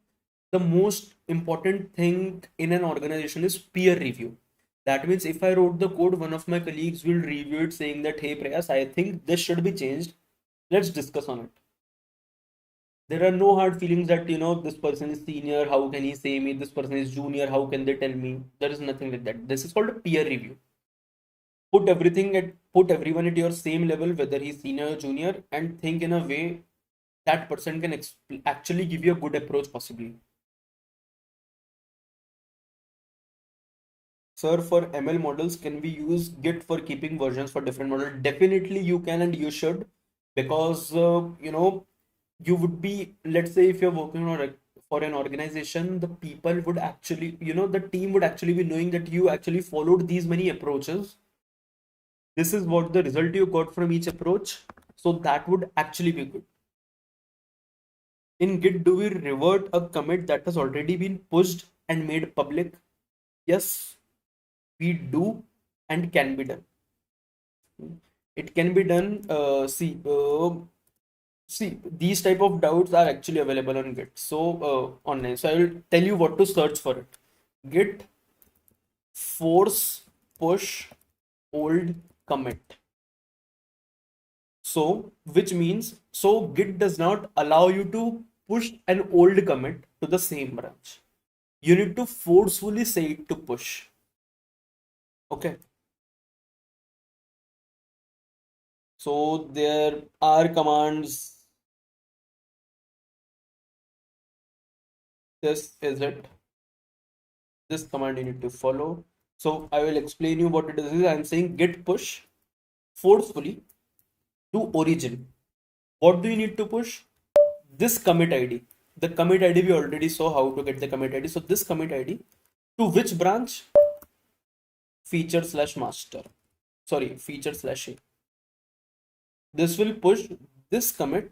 The most important thing in an organization is peer review. That means if I wrote the code, one of my colleagues will review it saying that, hey Prayas, I think this should be changed. Let's discuss on it. There are no hard feelings that, this person is senior, how can he say me? This person is junior, how can they tell me? There is nothing like that. This is called a peer review. Put everyone at your same level, whether he's senior or junior, and think in a way that person can actually give you a good approach possibly. Sir, for ML models, can we use Git for keeping versions for different models? Definitely you can and you should, because you would be, let's say if you're working on for an organization, the people would actually, the team would actually be knowing that you actually followed these many approaches. This is what the result you got from each approach. So that would actually be good. In Git, do we revert a commit that has already been pushed and made public? Yes, we do and can be done. It can be done. See, these type of doubts are actually available on Git. So online. So I will tell you what to search for it. Git force push old commit. So which means Git does not allow you to push an old commit to the same branch. You need to forcefully say it to push. Okay. So there are commands. This is it. This command you need to follow. So I will explain you what it is. I'm saying git push forcefully to origin. What do you need to push? This commit ID. The commit ID we already saw how to get the commit ID. So this commit ID to which branch? Feature slash master. Sorry, feature slash A. This will push this commit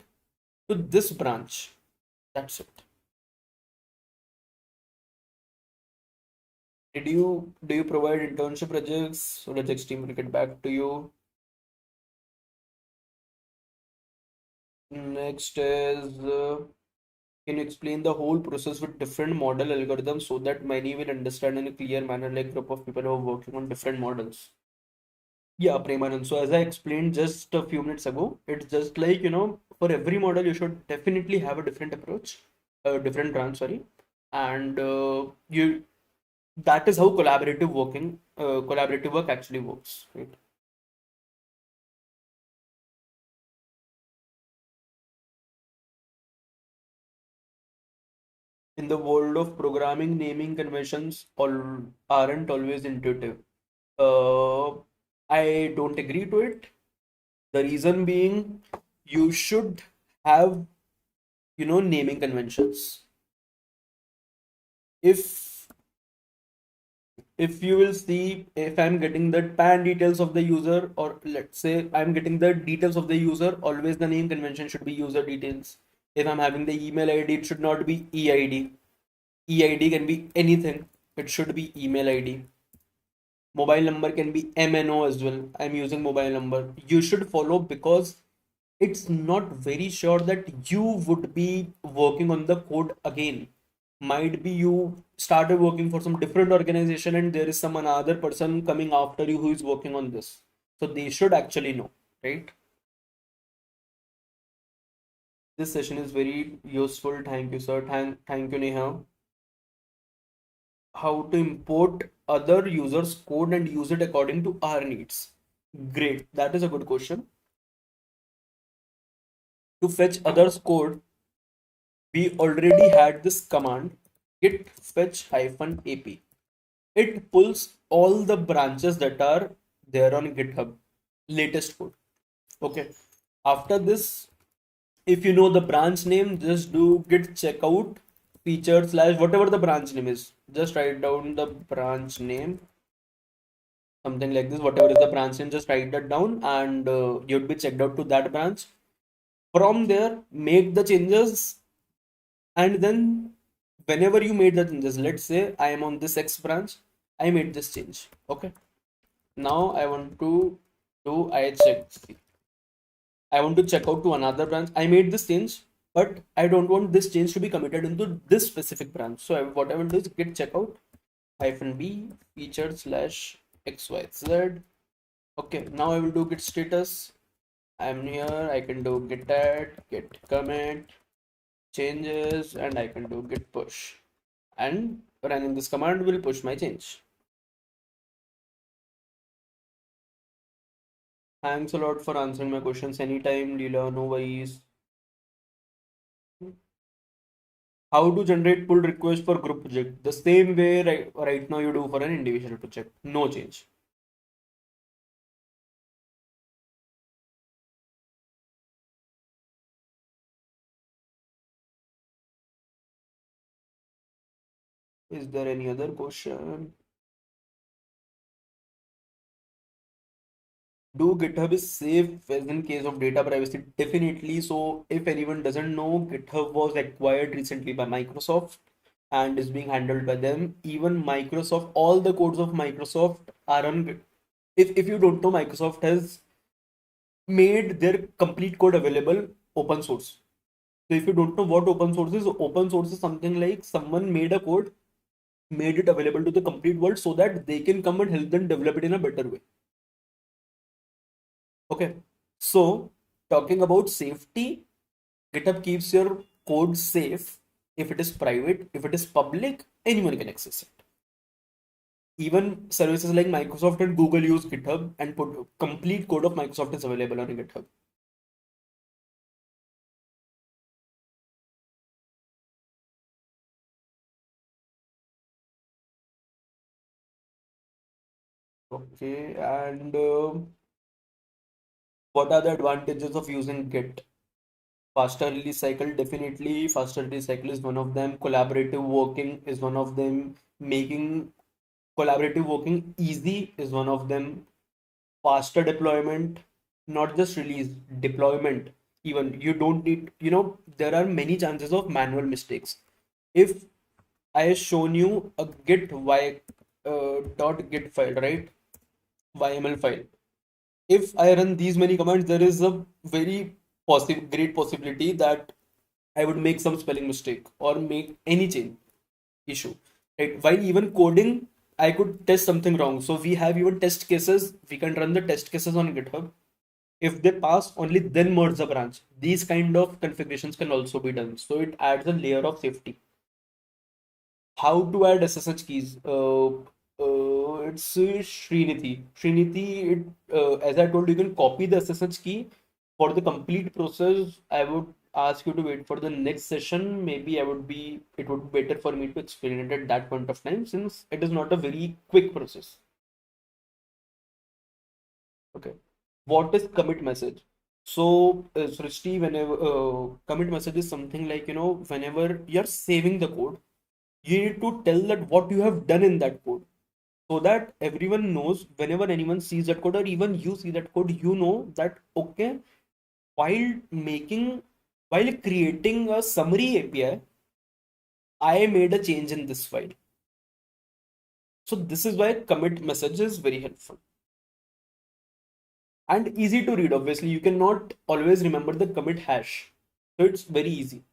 to this branch. That's it. Do you provide internship projects? So projects team will get back to you. Next is can you explain the whole process with different model algorithms so that many will understand in a clear manner, like group of people who are working on different models? Yeah, Premanand. So as I explained just a few minutes ago, it's just like, for every model, you should definitely have a different approach, a different branch, sorry. And that is how collaborative work actually works, right? In the world of programming, naming conventions aren't always intuitive. Uh, I don't agree to it. The reason being, you should have, naming conventions. If you will see, if I'm getting the PAN details of the user, or let's say I'm getting the details of the user, always the name convention should be user details. If I'm having the email ID, it should not be EID. EID can be anything. It should be email ID. Mobile number can be MNO as well. I'm using mobile number. You should follow because it's not very sure that you would be working on the code again. Might be you started working for some different organization and there is some another person coming after you who is working on this. So they should actually know, right? This session is very useful. Thank you, sir. Thank you, Neha. How to import other users' code and use it according to our needs. Great. That is a good question. To fetch others' code, we already had this command git fetch -ap. It pulls all the branches that are there on GitHub, latest code. Okay. After this, if you know the branch name, just do git checkout feature slash whatever the branch name is. Just write down the branch name, something like this. Whatever is the branch name, just write that down, and you'd be checked out to that branch. From there, make the changes, and then whenever you made the changes, let's say I am on this X branch, I made this change. Okay. Now I want to do I check. I want to check out to another branch. I made this change, but I don't want this change to be committed into this specific branch. So what I will do is git checkout -b feature slash xyz. Okay, now I will do git status. I'm here. I can do git add, git commit, changes, and I can do git push. And running this command will push my change. Thanks a lot for answering my questions anytime, Leela. No worries. How to generate pull request for group project? The same way right now you do for an individual project. No change. Is there any other question? Do GitHub is safe as in case of data privacy? Definitely. So if anyone doesn't know, GitHub was acquired recently by Microsoft and is being handled by them. Even Microsoft, all the codes of Microsoft are on Git. If you don't know, Microsoft has made their complete code available open source. So if you don't know what open source is something like someone made a code, made it available to the complete world so that they can come and help them develop it in a better way. Okay. So talking about safety, GitHub keeps your code safe. If it is private, if it is public, anyone can access it. Even services like Microsoft and Google use GitHub and put complete code of Microsoft is available on GitHub. Okay, and what are the advantages of using Git? Faster release cycle, definitely. Faster release cycle is one of them. Collaborative working is one of them. Making collaborative working easy is one of them. Faster deployment, not just release, deployment. Even you don't need, there are many chances of manual mistakes. If I have shown you a git dot git file, right? YML file. If I run these many commands, there is a very great possibility that I would make some spelling mistake or make any change issue. Right? While even coding, I could test something wrong. So we have even test cases. We can run the test cases on GitHub. If they pass, only then merge the branch. These kind of configurations can also be done. So it adds a layer of safety. How to add SSH keys? It's Srinidhi. As I told you, can copy the SSH key. For the complete process, I would ask you to wait for the next session. Maybe it would be better for me to explain it at that point of time since it is not a very quick process. Okay. What is commit message? So, Srishti, whenever commit message is something like, whenever you're saving the code, you need to tell that what you have done in that code so that everyone knows whenever anyone sees that code or even you see that code, you know that, okay, while while creating a summary API, I made a change in this file. So this is why commit message is very helpful and easy to read. Obviously, you cannot always remember the commit hash, so it's very easy.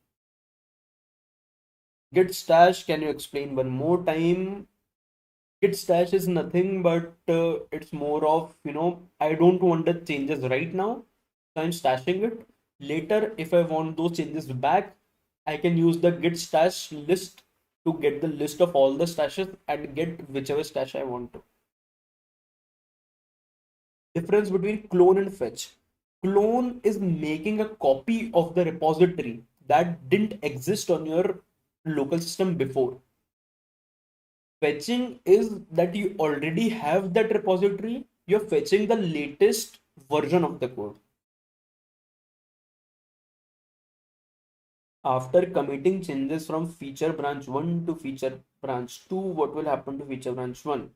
Git stash, can you explain one more time? Git stash is nothing but it's more of, I don't want the changes right now, so I'm stashing it. Later, if I want those changes back, I can use the git stash list to get the list of all the stashes and get whichever stash I want to. Difference between clone and fetch. Clone is making a copy of the repository that didn't exist on your local system before. Fetching is that you already have that repository, you're fetching the latest version of the code. After committing changes from feature branch 1 to feature branch 2, what will happen to feature branch 1?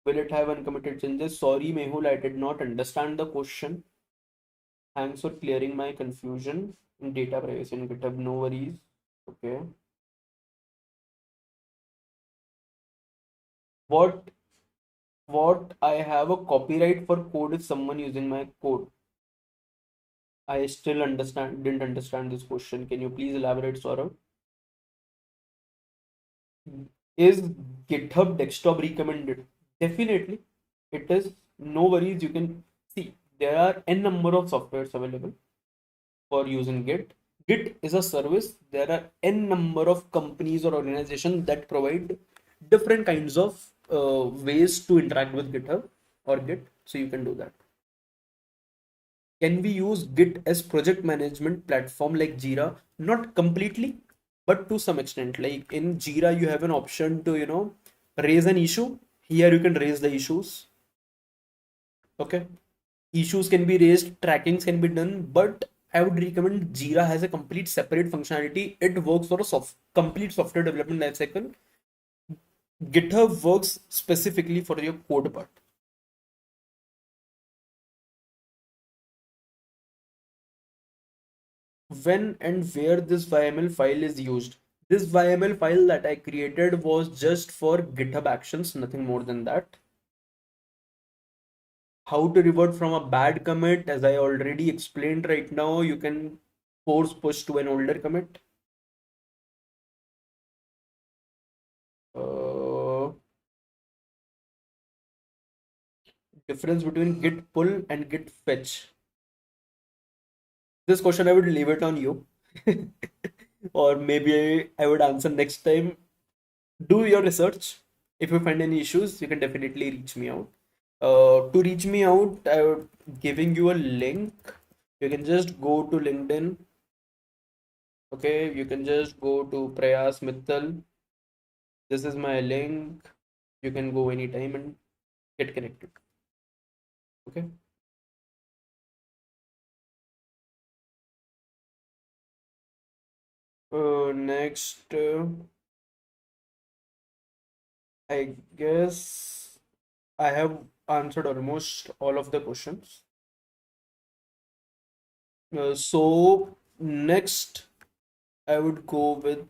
Will it have uncommitted changes? Sorry, Mehul, I did not understand the question. Thanks for clearing my confusion in data privacy in GitHub. No worries. Okay. What I have a copyright for code if someone using my code. I still didn't understand this question. Can you please elaborate, Saurabh? Is GitHub desktop recommended? Definitely, it is. No worries. You can see there are n number of softwares available for using Git. Git is a service. There are n number of companies or organizations that provide different kinds of ways to interact with GitHub or Git. So you can do that. Can we use Git as project management platform like Jira? Not completely, but to some extent. Like in Jira, you have an option to, raise an issue. Here you can raise the issues. Okay. Issues can be raised, trackings can be done, but I would recommend Jira has a complete separate functionality. It works for a complete software development lifecycle. GitHub works specifically for your code part. When and where this YML file is used. This YML file that I created was just for GitHub Actions, nothing more than that. How to revert from a bad commit, as I already explained right now, you can force push to an older commit. Uh, Difference between git pull and git fetch. This question I would leave it on you. Or maybe I would answer next time. Do your research. If you find any issues, you can definitely reach me out. To reach me out, I'm giving you a link. You can just go to LinkedIn. Okay, you can just go to Prayas Mittal. This is my link. You can go anytime and get connected. Okay. Next, I guess I have answered almost all of the questions. So next, I would go with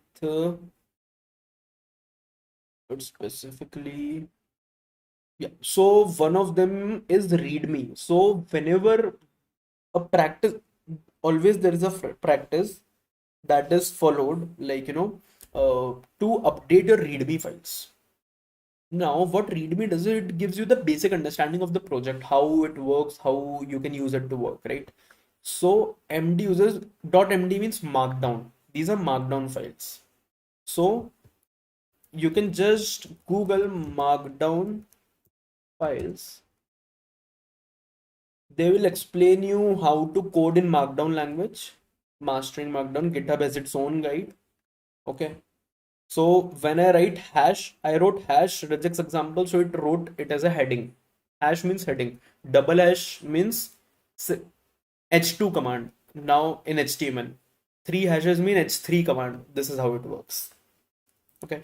specifically, yeah. So one of them is README. So whenever a practice, always there is a practice that is followed, like to update your README files. Now, what README does, it gives you the basic understanding of the project, how it works, how you can use it to work, right? So MD uses .md means markdown. These are markdown files. So you can just Google markdown files. They will explain you how to code in markdown language. Mastering markdown. GitHub has its own guide. Okay. So when I write hash, I wrote hash regex example, so it wrote it as a heading. Hash means heading. Double hash means h2 command. Now in HTML, three hashes mean h3 command. This is how it works. Okay.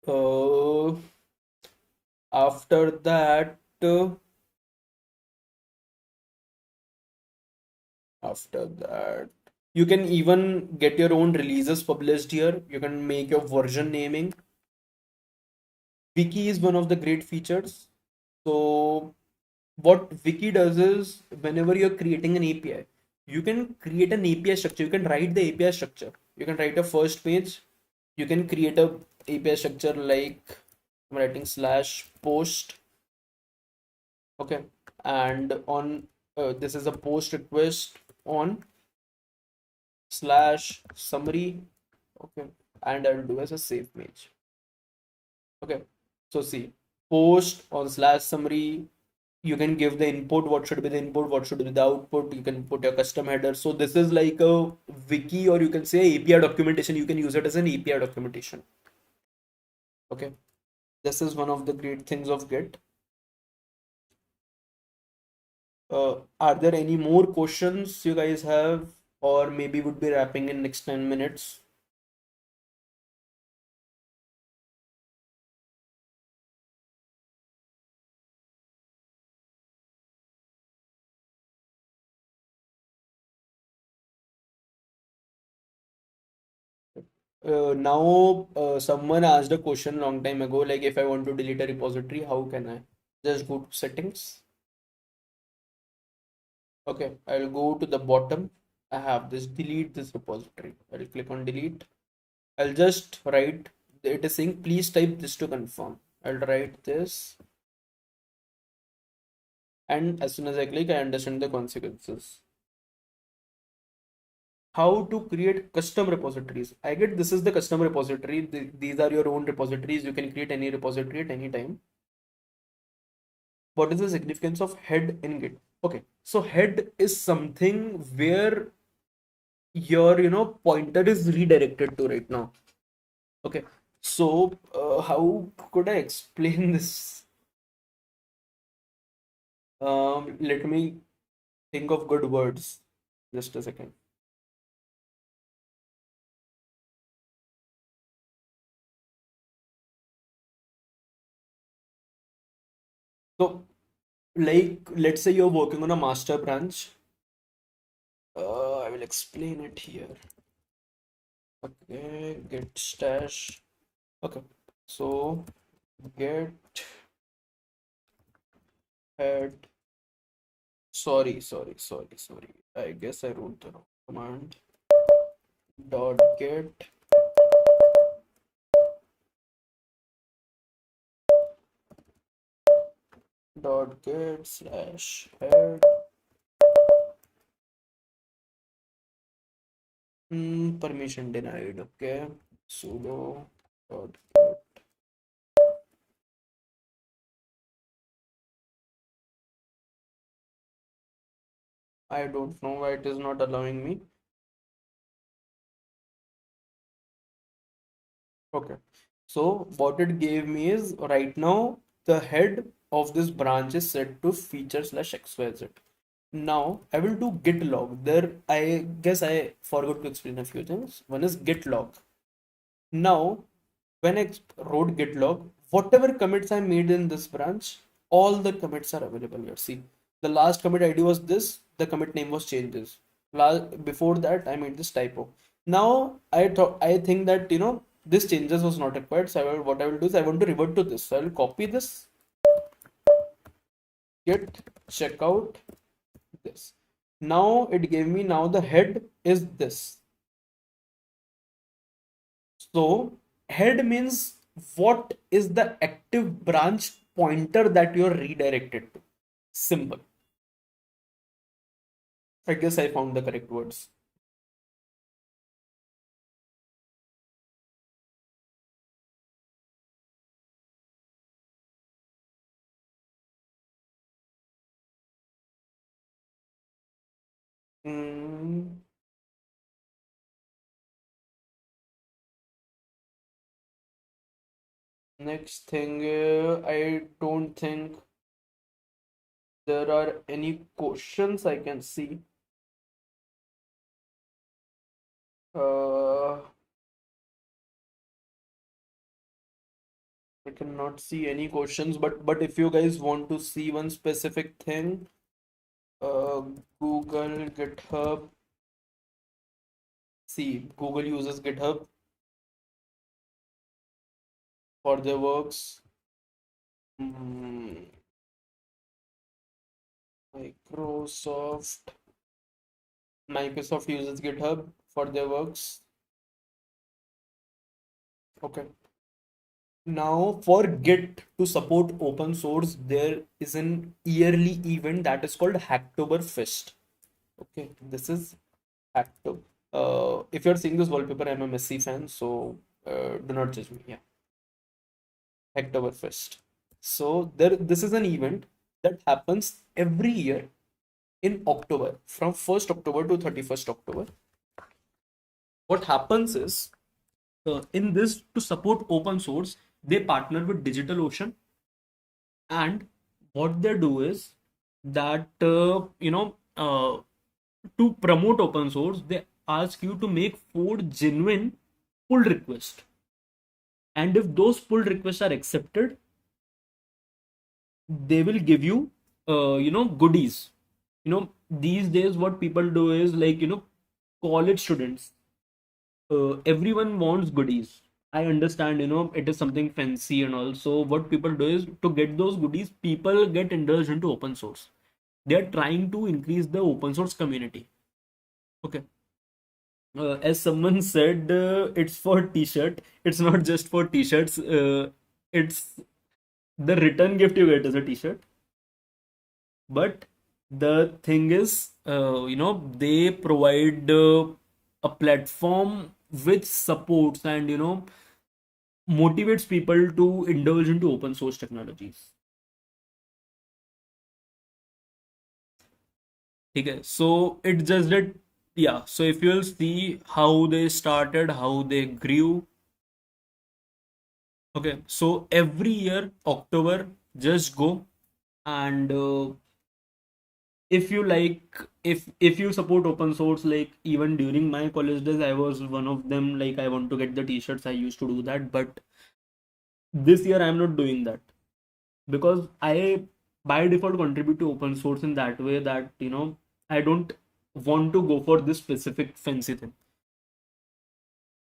Uh, After that, after that, you can even get your own releases published here. You can make your version naming. Wiki is one of the great features. So what Wiki does is whenever you're creating an API, you can create an API structure. You can write the API structure. You can write a first page. You can create a API structure like I'm writing slash post. Okay. And on this is a post request on slash summary. Okay. And I'll do as a save page. Okay. So see, post on slash summary, you can give the input, what should be the input, what should be the output. You can put your custom header. So this is like a wiki, or you can say API documentation. You can use it as an API documentation. Okay. This is one of the great things of Git. Are there any more questions you guys have, or maybe would be wrapping in next 10 minutes? Now, someone asked a question long time ago, like if I want to delete a repository, how can I? Just go to settings. Okay, I'll go to the bottom. I have this delete this repository. I'll click on delete. I'll just write, it is saying please type this to confirm. I'll write this, and as soon as I click, I understand the consequences. How to create custom repositories. I get this is the custom repository. These are your own repositories. You can create any repository at any time. What is the significance of head in Git? Okay, so head is something where your pointer is redirected to right now. Okay, so how could I explain this? Let me think of good words. Just a second. So, like, let's say you're working on a master branch. I will explain it here. Okay, git stash. Okay, so get head. Sorry. I guess I wrote the wrong command. Dot get slash head. Permission denied. Okay, sudo dot get. I don't know why it is not allowing me. Okay, so what it gave me is right now the head of this branch is set to feature slash XYZ. Now I will do git log. There, I guess I forgot to explain a few things. One is git log. Now, when I wrote git log, whatever commits I made in this branch, all the commits are available here. See, the last commit ID was this, the commit name was changes. Before that, I made this typo. Now, I think that this changes was not required. So what I will do is I want to revert to this. So I will copy this, git checkout this. Now it gave me now the head is this. So head means what is the active branch pointer that you are redirected to. Simple. I guess I found the correct words. Mm, Next thing, I don't think there are any questions I can see. Uh, I cannot see any questions, but if you guys want to see one specific thing, uh, Google, GitHub. See, Google uses GitHub for their works. Mm, Microsoft. Microsoft uses GitHub for their works. Okay. Now, for Git to support open source, there is an yearly event that is called Hacktoberfest. Okay, this is Hacktober. If you're seeing this wallpaper, I'm a Messi fan, so do not judge me. Yeah, Hacktoberfest. So this is an event that happens every year in October, from 1st October to 31st October. What happens is, in this, to support open source, they partner with DigitalOcean, and what they do is that to promote open source, they ask you to make 4 genuine pull requests, and if those pull requests are accepted, they will give you goodies. These days what people do is, like, college students, everyone wants goodies. I understand, it is something fancy and all. So what people do is, to get those goodies, people get indulged into open source. They are trying to increase the open source community. Okay. As someone said, it's for t-shirt. It's not just for t-shirts. It's the return gift you get is a t-shirt. But the thing is, they provide a platform which supports and motivates people to indulge into open source technologies. Okay, so it's just that, yeah. So if you'll see how they started, how they grew. Okay, so every year, October, just go and if you like, if you support open source, like even during my college days, I was one of them. Like, I want to get the t-shirts. I used to do that, but this year I'm not doing that because I by default contribute to open source in that way that I don't want to go for this specific fancy thing.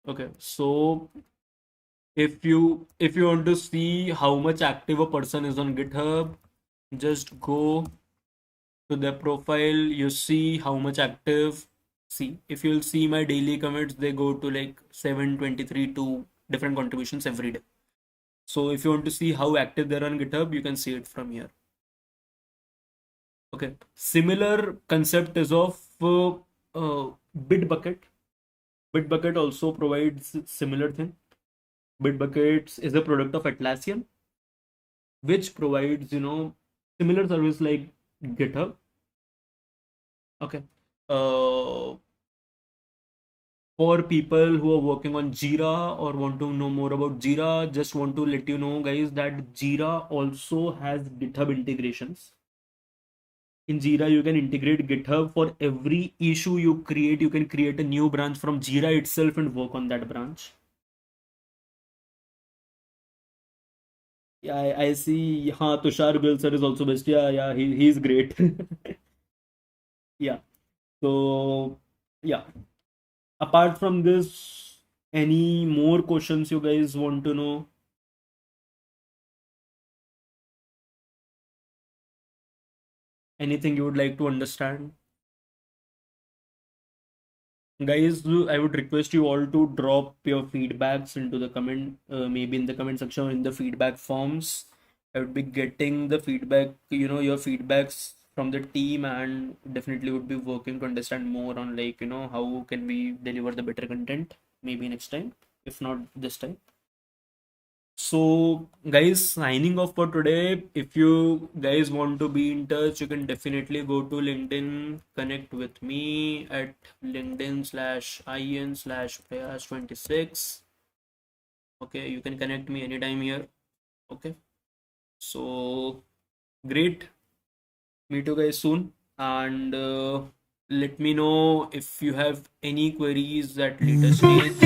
Okay, so if you want to see how much active a person is on GitHub, just go to their profile. You see how much active. See, if you'll see my daily commits, they go to like 723 to different contributions every day. So if you want to see how active they're on GitHub, you can see it from here. Okay, similar concept is of Bitbucket. Bitbucket also provides similar thing. Bitbucket is a product of Atlassian, which provides similar service like GitHub. Okay. Uh, for people who are working on Jira or want to know more about Jira, just want to let you know, guys, that Jira also has GitHub integrations. In Jira, you can integrate GitHub. For every issue you create, you can create a new branch from Jira itself and work on that branch. Yeah, I see. Haan, Tushar Goel sir is also best. Yeah, yeah, he's great. Yeah. So, yeah. Apart from this, any more questions you guys want to know? Anything you would like to understand? Guys, I would request you all to drop your feedbacks into the comment, maybe in the comment section or in the feedback forms. I would be getting the feedback, your feedbacks from the team, and definitely would be working to understand more on, like, how can we deliver the better content maybe next time, if not this time. So, guys, signing off for today. If you guys want to be in touch, you can definitely go to LinkedIn, connect with me at LinkedIn/in/prayas26. Okay, you can connect me anytime here. Okay, so great. Meet you guys soon, and let me know if you have any queries at later stage.